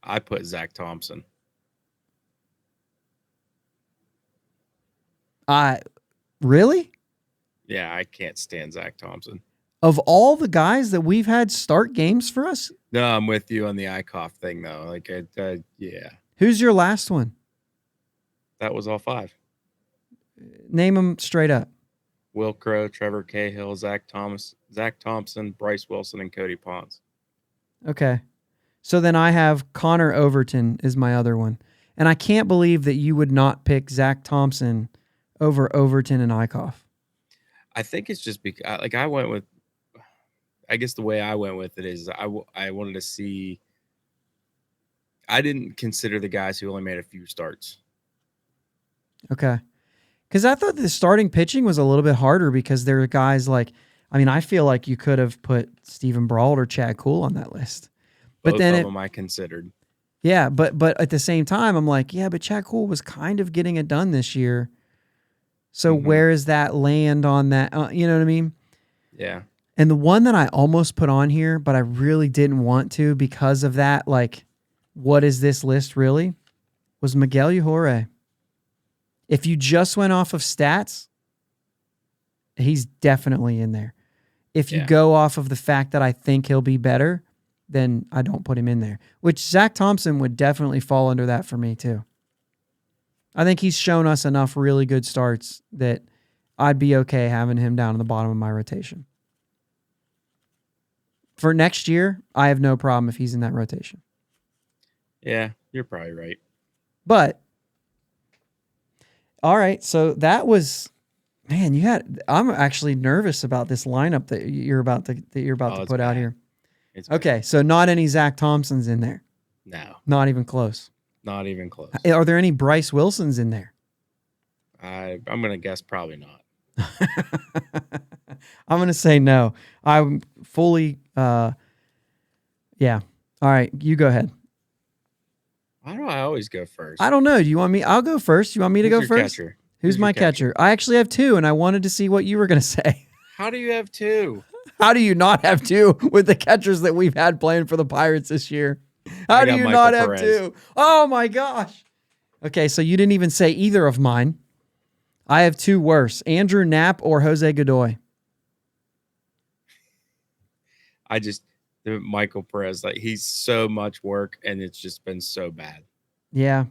S2: I put Zach Thompson.
S1: Really?
S2: Yeah, I can't stand Zach Thompson.
S1: Of all the guys that we've had start games for us?
S2: No, I'm with you on the Eichhoff thing, though. Like, yeah.
S1: Who's your last one?
S2: That was all 5.
S1: Name them straight up.
S2: Will Crow, Trevor Cahill, Zach Thompson, Bryce Wilson, and Cody Ponce.
S1: Okay. So then I have Connor Overton is my other one. And I can't believe that you would not pick Zach Thompson over Overton and Eichhoff.
S2: I think it's just because, like, I guess the way I went with it is I wanted to see. I didn't consider the guys who only made a few starts.
S1: Okay. Because I thought the starting pitching was a little bit harder because there are guys like, I feel like you could have put Stephen Brault or Chad Kuhl on that list. But
S2: Both of them I considered.
S1: Yeah, but at the same time, I'm like, yeah, but Chad Kuhl was kind of getting it done this year. So where is that land on that? You know what I mean?
S2: Yeah.
S1: And the one that I almost put on here, but I really didn't want to because of that, like, what is this list really? Was Miguel Yajure. If you just went off of stats, he's definitely in there. If you go off of the fact that I think he'll be better, then I don't put him in there. Which Zach Thompson would definitely fall under that for me too. I think he's shown us enough really good starts that I'd be okay having him down in the bottom of my rotation. For next year, I have no problem if he's in that rotation.
S2: Yeah, you're probably right.
S1: But all right, so that was, man. I'm actually nervous about this lineup that you're about to put out here. Okay, so not any Zach Thompsons in there.
S2: No,
S1: not even close.
S2: Not even close.
S1: Are there any Bryce Wilsons in there?
S2: I'm gonna guess probably not.
S1: I'm gonna say no. I'm fully. Yeah. All right, you go ahead.
S2: Why do I always go first?
S1: I don't know. Do you want me? I'll go first. You want me to go first?
S2: Catcher?
S1: Who's my catcher? I actually have 2, and I wanted to see what you were going to say.
S2: How do you have 2?
S1: How do you not have 2 with the catchers that we've had playing for the Pirates this year? How do you not have 2? Oh, my gosh. Okay, so you didn't even say either of mine. I have 2 worse. Andrew Knapp or Jose Godoy.
S2: Michael Perez, like, he's so much work, and it's just been so bad.
S1: Yeah.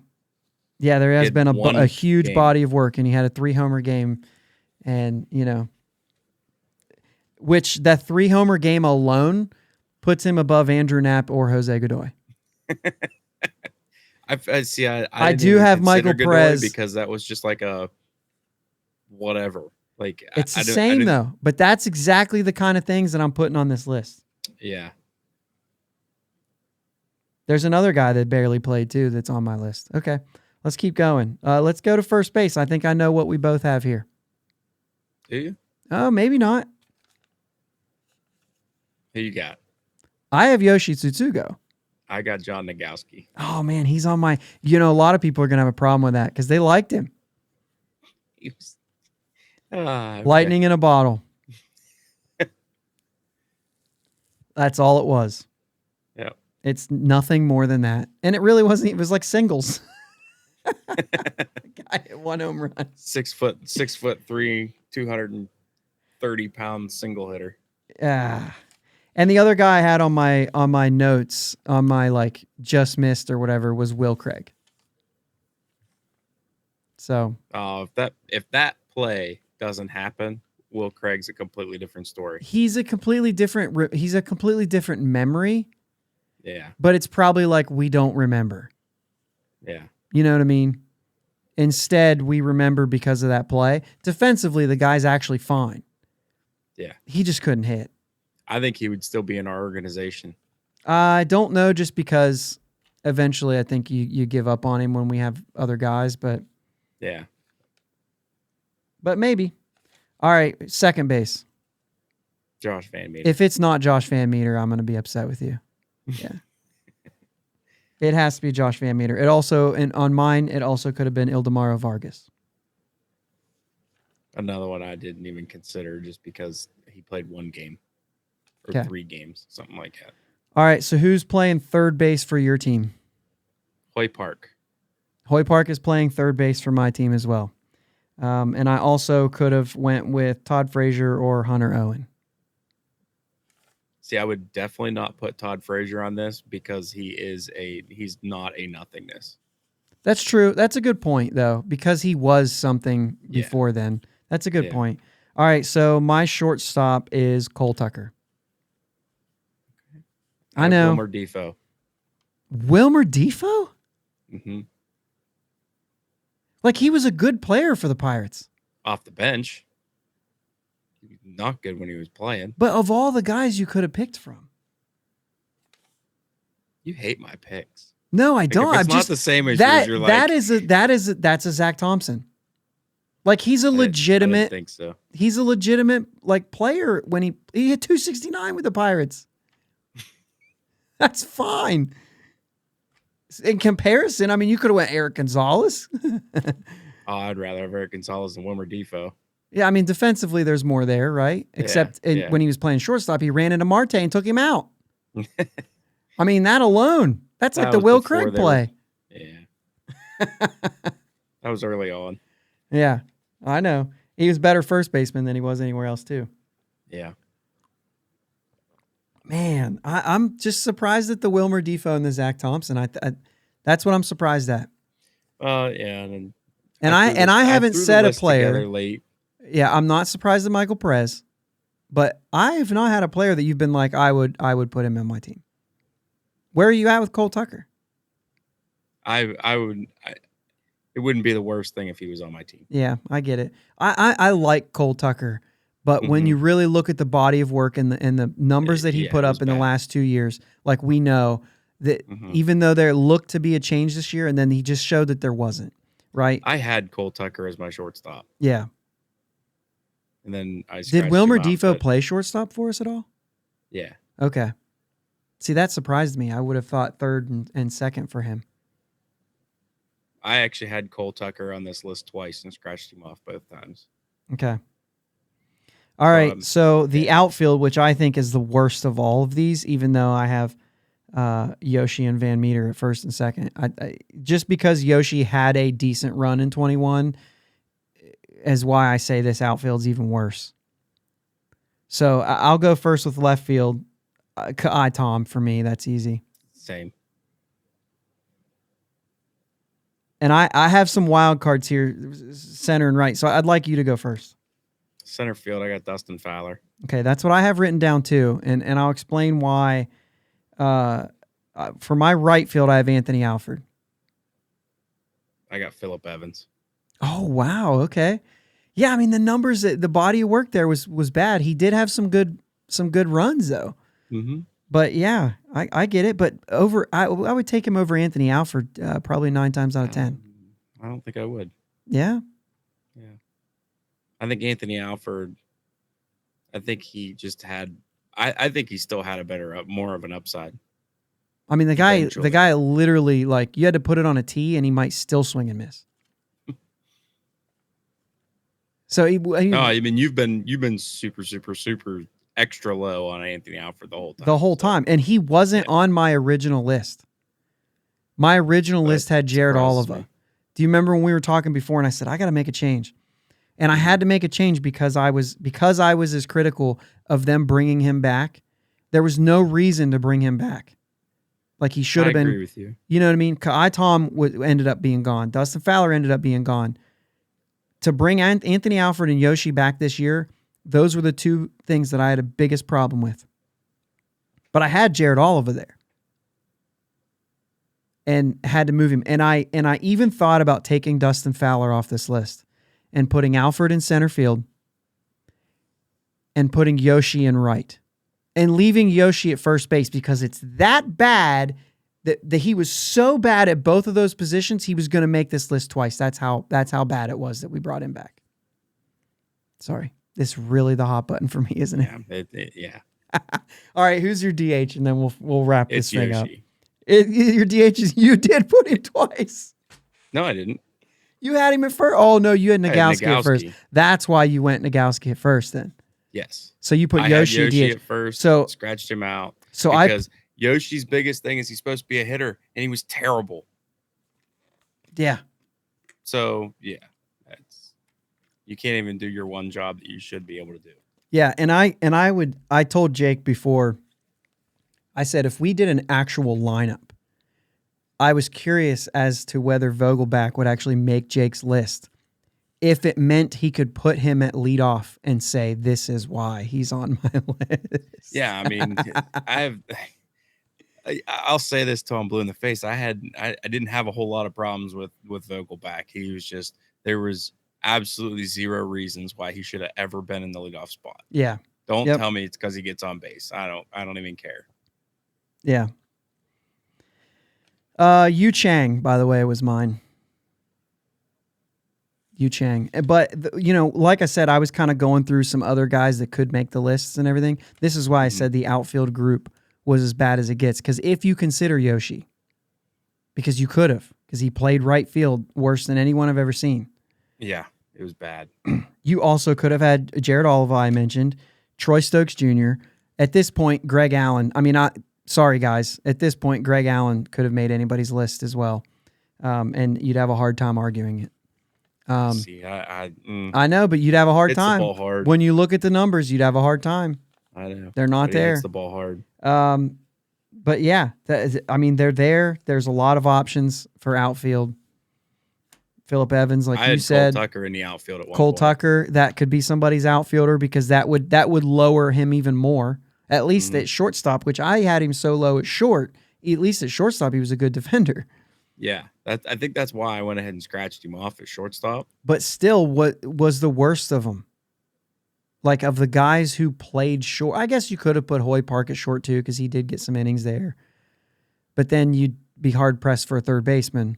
S1: Yeah, there has been a huge body of work, and he had a 3-homer game. And, which that 3-homer game alone puts him above Andrew Knapp or Jose Godoy.
S2: I
S1: do have Michael
S2: Godoy
S1: Perez
S2: because that was just like a whatever. Like,
S1: it's the same though, but that's exactly the kind of things that I'm putting on this list.
S2: Yeah.
S1: There's another guy that barely played too that's on my list. Okay, let's keep going. Let's go to first base. I think I know what we both have here.
S2: Do you?
S1: Oh, maybe not.
S2: Who you got?
S1: I have Yoshi Tsutsugo.
S2: I got John Nagowski.
S1: Oh, man, he's on my... a lot of people are going to have a problem with that because they liked him. Okay. Lightning in a bottle. That's all it was.
S2: Yeah.
S1: It's nothing more than that. And it really wasn't... It was like singles. Guy hit 1 home run.
S2: 6'3", 230-pound single hitter.
S1: Yeah. And the other guy I had on my notes, on my like just missed or whatever, was Will Craig. So
S2: if that play doesn't happen, Will Craig's a completely different story.
S1: He's a completely different memory.
S2: Yeah.
S1: But it's probably like we don't remember.
S2: Yeah.
S1: You know what I mean? Instead, we remember because of that play. Defensively, the guy's actually fine.
S2: Yeah.
S1: He just couldn't hit.
S2: I think he would still be in our organization.
S1: I don't know, just because eventually I think you give up on him when we have other guys, but
S2: yeah.
S1: But maybe. All right, second base.
S2: Josh Van Meter.
S1: If it's not Josh Van Meter, I'm going to be upset with you. Yeah. It has to be Josh Van Meter. It also, and on mine, it also could have been Ildemaro Vargas.
S2: Another one I didn't even consider just because he played one game or 3 games, something like that.
S1: All right, so who's playing third base for your team?
S2: Hoy Park.
S1: Hoy Park is playing third base for my team as well. And I also could have went with Todd Frazier or Hunter Owen.
S2: See, I would definitely not put Todd Frazier on this because he's not a nothingness.
S1: That's true. That's a good point, though, because he was something before then. That's a good point. All right, so my shortstop is Cole Tucker. I know.
S2: Wilmer Defoe.
S1: Wilmer Defoe?
S2: Mm-hmm.
S1: Like, he was a good player for the Pirates.
S2: Off the bench. He was not good when he was playing.
S1: But of all the guys you could have picked from.
S2: You hate my picks.
S1: No, I don't.
S2: If it's not the same as yours, you're like...
S1: That's a Zach Thompson. Like, he's a legitimate...
S2: I didn't think so.
S1: He's a legitimate, like, player when he hit 269 with the Pirates. That's fine. In comparison, I mean, you could have went Eric Gonzalez.
S2: I'd rather have Eric Gonzalez than Wilmer Defoe.
S1: Yeah, I mean, defensively, there's more there, right? Except when he was playing shortstop, he ran into Marte and took him out. I mean, that alone, that's like the Will Craig play.
S2: That was early on.
S1: Yeah, I know. He was better first baseman than he was anywhere else, too.
S2: Yeah.
S1: Man, I'm just surprised at the Wilmer Defoe and the Zach Thompson. That's what I'm surprised at.
S2: Yeah,
S1: and I haven't said a player.
S2: Late.
S1: Yeah, I'm not surprised at Michael Perez, but I have not had a player that you've been like, I would put him on my team. Where are you at with Cole Tucker?
S2: It wouldn't be the worst thing if he was on my team.
S1: Yeah, I get it. I like Cole Tucker, but when you really look at the body of work and the numbers that he put up in the last 2 years, like we know that even though there looked to be a change this year, and then he just showed that there wasn't, right?
S2: I had Cole Tucker as my shortstop.
S1: Yeah.
S2: And then
S1: did Wilmer Defoe play shortstop for us at all?
S2: Yeah.
S1: Okay. See, that surprised me. I would have thought third and second for him.
S2: I actually had Cole Tucker on this list twice and scratched him off both times.
S1: Okay. All right. So the outfield, which I think is the worst of all of these, even though I have Yoshi and Van Meter at first and second, just because Yoshi had a decent run in 21 is why I say this outfield's even worse. So I'll go first with left field. Tom, for me, that's easy.
S2: Same.
S1: And I have some wild cards here, center and right. So I'd like you to go first.
S2: Center field, I got Dustin Fowler.
S1: Okay, that's what I have written down too. And I'll explain why. For my right field, I have Anthony Alford.
S2: I got Phillip Evans.
S1: Oh, wow. Okay. Yeah, I mean, the numbers, the body of work there was bad. He did have some good runs, though.
S2: Mm-hmm.
S1: But yeah, I get it. But I would take him over Anthony Alford probably 9 times out of 10.
S2: I don't think I would.
S1: Yeah?
S2: Yeah. I think Anthony Alford, I think he just had, I think he still had more of an upside.
S1: I mean, the guy literally, like, you had to put it on a tee and he might still swing and miss. So
S2: no, I mean, you've been super, super, super extra low on Anthony Alford the whole time.
S1: And he wasn't on my original list. My original list had Jared Oliva. Do you remember when we were talking before and I said, I got to make a change? And I had to make a change because I was as critical of them bringing him back. There was no reason to bring him back. Like he should have been. I
S2: agree with you.
S1: You know what I mean? Tom ended up being gone. Dustin Fowler ended up being gone. To bring Anthony Alford and Yoshi back this year, those were the two things that I had the biggest problem with. But I had Jared Oliva there. And had to move him. And I even thought about taking Dustin Fowler off this list and putting Alford in center field and putting Yoshi in right. And leaving Yoshi at first base because it's that bad that he was so bad at both of those positions, he was going to make this list twice. That's how bad it was that we brought him back. Sorry. This really the hot button for me, isn't it?
S2: Yeah.
S1: All right, who's your DH, and then we'll wrap
S2: It's
S1: this thing
S2: Yoshi.
S1: up. Your DH is you did put him twice.
S2: No, I didn't.
S1: You had him at first. Oh no, you had
S2: I had
S1: Nagowski at first.
S2: Nagowski.
S1: That's why you went Nagowski at first then.
S2: Yes.
S1: So you put
S2: I
S1: Yoshi,
S2: had Yoshi
S1: DH.
S2: at first.
S1: So
S2: Scratched him out.
S1: So
S2: because Yoshi's biggest thing is he's supposed to be a hitter, and he was terrible.
S1: Yeah.
S2: So yeah, you can't even do your one job that you should be able to do.
S1: Yeah, and I told Jake before, I said if we did an actual lineup, I was curious as to whether Vogelback would actually make Jake's list. If it meant he could put him at leadoff and say, this is why he's on my list.
S2: Yeah, I mean, I'll say this till I'm blue in the face. I didn't have a whole lot of problems with Vogelback. He was just, there was absolutely zero reasons why he should have ever been in the leadoff spot.
S1: Yeah.
S2: Don't tell me it's because he gets on base. I don't even care.
S1: Yeah. Yu Chang, by the way, was mine. Yu Chang. But, like I said, I was kind of going through some other guys that could make the lists and everything. This is why I said the outfield group was as bad as it gets. Because if you consider Yoshi, because you could have, because he played right field worse than anyone I've ever seen.
S2: Yeah, it was bad.
S1: You also could have had Jared Oliva, I mentioned, Troy Stokes Jr. At this point, Greg Allen. I mean, sorry, guys. At this point, Greg Allen could have made anybody's list as well. And you'd have a hard time arguing it. I know, but you'd have a hard time.
S2: The ball hard.
S1: When you look at the numbers, you'd have a hard time.
S2: I know.
S1: They're not there.
S2: It's the ball hard.
S1: But yeah, they're there. There's a lot of options for outfield. Phillip Evans, like you said,
S2: Cole Tucker in the outfield at one
S1: Cole
S2: point.
S1: Tucker, that could be somebody's outfielder because that would lower him even more. At least at shortstop, which I had him so low at short. At least at shortstop, he was a good defender.
S2: Yeah, I think that's why I went ahead and scratched him off at shortstop.
S1: But still, what was the worst of them? Like, of the guys who played short, I guess you could have put Hoy Park at short too because he did get some innings there. But then you'd be hard-pressed for a third baseman.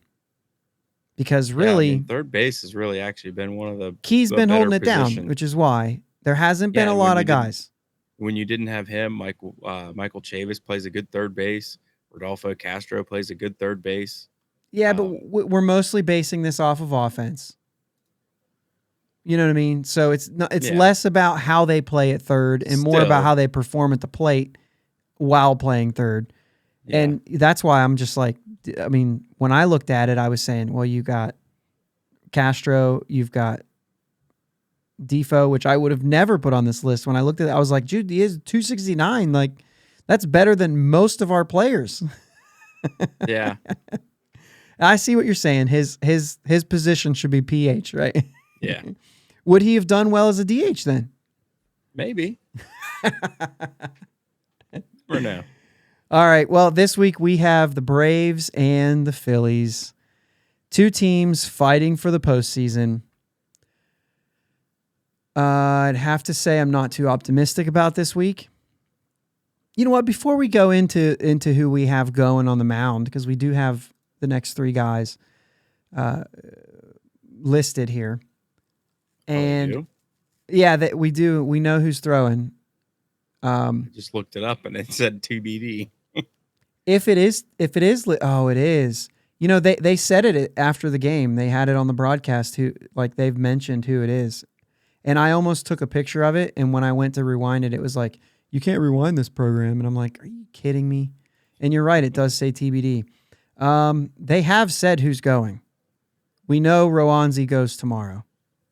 S1: Because really,
S2: third base has really actually been one of the
S1: Key's been holding it
S2: position.
S1: down, which is why there hasn't been a lot of guys.
S2: When you didn't have him, Michael Chavis plays a good third base. Rodolfo Castro plays a good third base.
S1: Yeah, but we're mostly basing this off of offense. You know what I mean? So it's less about how they play at third and more about how they perform at the plate while playing third. Yeah. And that's why I'm just like, I mean, when I looked at it, I was saying, well, you got Castro, you've got Defoe, which I would have never put on this list. When I looked at it, I was like, dude, he is 269. Like, that's better than most of our players.
S2: Yeah.
S1: I see what you're saying. His position should be PH, right?
S2: Yeah.
S1: Would he have done well as a DH then?
S2: Maybe. For now.
S1: All right. Well, this week we have the Braves and the Phillies. Two teams fighting for the postseason. I'd have to say I'm not too optimistic about this week. You know what? Before we go into who we have going on the mound, because we do have the next three guys listed here. And yeah, that we do. We know who's throwing.
S2: I just looked it up and it said TBD.
S1: If it is, it is. You know, they said it after the game. They had it on the broadcast. They've mentioned who it is, and I almost took a picture of it. And when I went to rewind it, it was like, you can't rewind this program. And I'm like, are you kidding me? And you're right. It does say TBD. They have said who's going. We know Rowanzi goes tomorrow.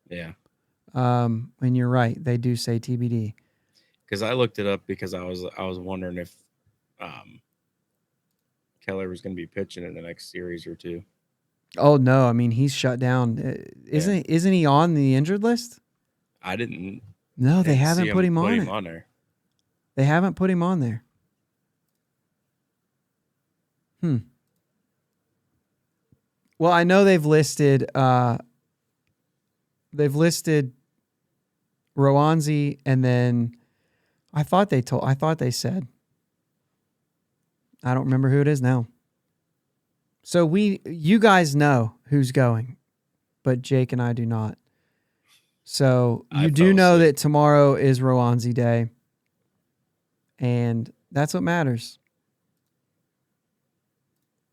S2: Yeah.
S1: And you're right. They do say TBD.
S2: Because I looked it up because I was wondering if Keller was going to be pitching in the next series or two.
S1: Oh no! I mean, he's shut down. Isn't he on the injured list?
S2: I didn't.
S1: No, they haven't put him on
S2: there.
S1: They haven't put him on there. Well, I know they've listed Rowanzi, and then I thought they said. I don't remember who it is now. So you guys know who's going, but Jake and I do not. So
S2: I
S1: you do
S2: fell
S1: know
S2: asleep.
S1: that tomorrow is Roanzi Day, and that's what matters.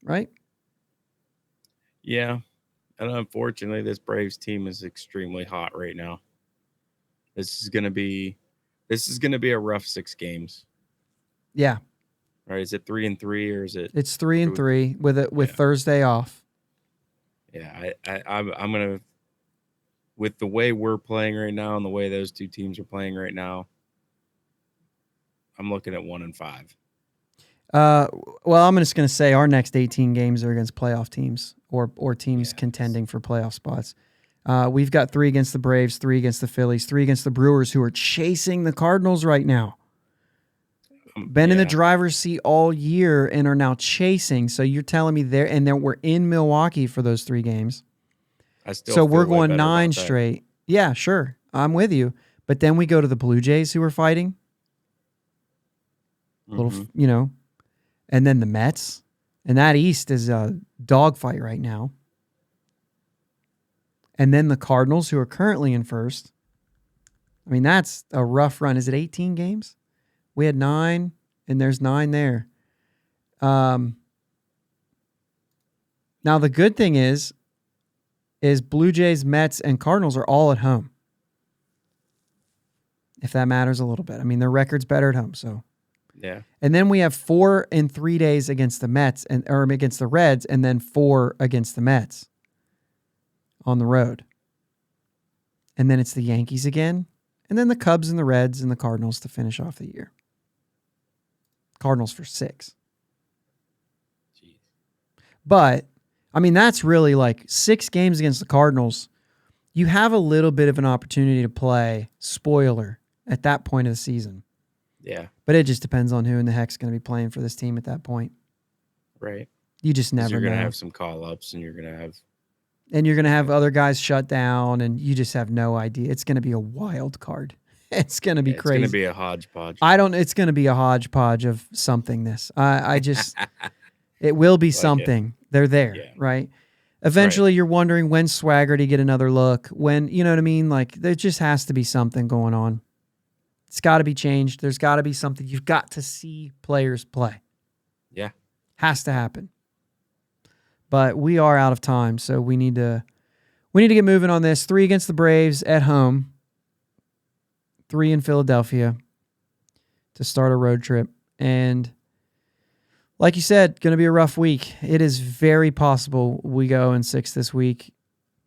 S1: Right?
S2: Yeah. And unfortunately, this Braves team is extremely hot right now. This is gonna be a rough 6 games.
S1: Yeah.
S2: Right? Is it 3-3 or is it?
S1: It's 3-3 with
S2: Yeah.
S1: Thursday off.
S2: Yeah, I'm gonna, with the way we're playing right now and the way those two teams are playing right now, I'm looking at 1-5.
S1: Well, I'm just going to say our next 18 games are against playoff teams or teams
S2: Yeah.
S1: contending for playoff spots. We've got 3 against the Braves, 3 against the Phillies, 3 against the Brewers, who are chasing the Cardinals right now. Been in the driver's seat all year and are now chasing. So you're telling me we're in Milwaukee for those 3 games.
S2: I still
S1: So
S2: feel
S1: we're
S2: way
S1: going
S2: better
S1: 9
S2: about that.
S1: straight. Yeah, sure. I'm with you. But then we go to the Blue Jays, who are fighting.
S2: Mhm.
S1: And then the Mets. And that East is a dogfight right now. And then the Cardinals, who are currently in first. I mean, that's a rough run. Is it 18 games? We had 9, and there's 9 there. Now, the good thing is Blue Jays, Mets, and Cardinals are all at home. If that matters a little bit. I mean, their record's better at home, so.
S2: Yeah.
S1: And then we have 4 in 3 days against the Mets or against the Reds, and then 4 against the Mets on the road. And then it's the Yankees again, and then the Cubs and the Reds and the Cardinals to finish off the year. Cardinals for 6.
S2: Jeez.
S1: But, I mean, that's really like 6 games against the Cardinals. You have a little bit of an opportunity to play spoiler at that point of the season.
S2: Yeah.
S1: But it just depends on who in the heck's going to be playing for this team at that point.
S2: Right.
S1: You just never know.
S2: You're going to have some call-ups, and you're going to have
S1: other guys shut down, and you just have no idea. It's going to be a wild card. It's going to be crazy.
S2: It's going to be a hodgepodge.
S1: It's going to be a hodgepodge of somethingness. I just, it will be something. They're there, right? Eventually, you're wondering when Swaggerty get another look. When, you know what I mean? Like, there just has to be something going on. It's got to be changed. There's got to be something. You've got to see players play.
S2: Yeah.
S1: Has to happen. But we are out of time, so we need to get moving on this. 3 against the Braves at home. 3 in Philadelphia to start a road trip. And like you said, going to be a rough week. It is very possible we go in 6 this week.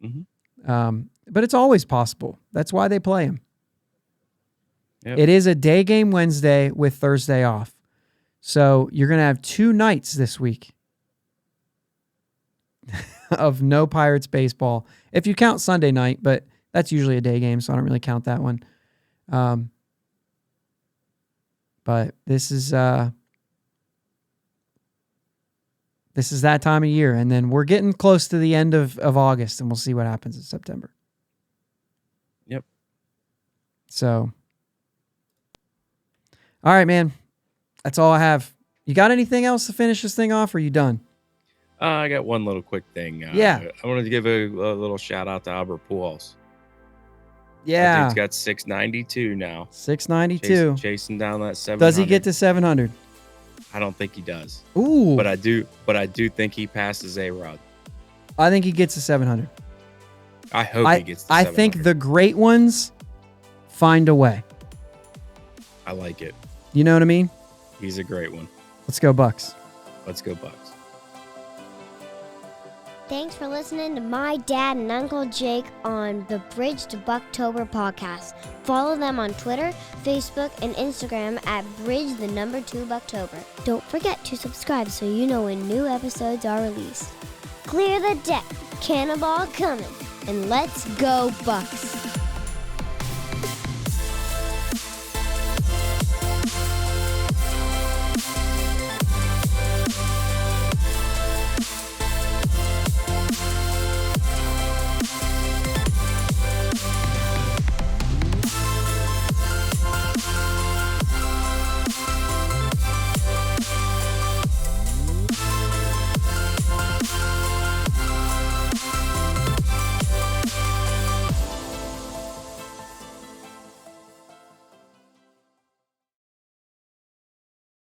S2: Mm-hmm.
S1: But it's always possible. That's why they play him.
S2: Yep.
S1: It is a day game Wednesday with Thursday off. So you're going to have 2 nights this week of no Pirates baseball. If you count Sunday night, but that's usually a day game, so I don't really count that one. But this is that time of year, and then we're getting close to the end of August, and we'll see what happens in September.
S2: Yep.
S1: So, all right, man. That's all I have. You got anything else to finish this thing off, or are you done?
S2: I got one little quick thing.
S1: Yeah.
S2: I wanted to give a little shout out to Albert Pujols.
S1: Yeah.
S2: He's got 692 now.
S1: 692.
S2: Chasing down that 700.
S1: Does he get to 700?
S2: I don't think he does.
S1: Ooh.
S2: But I do think he passes A-Rod.
S1: I think he gets to 700.
S2: I hope he gets to 700.
S1: I think the great ones find a way.
S2: I like it.
S1: You know what I mean?
S2: He's a great one.
S1: Let's go Bucks.
S2: Let's go Bucks.
S3: Thanks for listening to my dad and Uncle Jake on the Bridge to Buctober podcast. Follow them on Twitter, Facebook, and Instagram at Bridge2Buctober. Don't forget to subscribe so you know when new episodes are released. Clear the deck, cannonball coming, and let's go Bucks!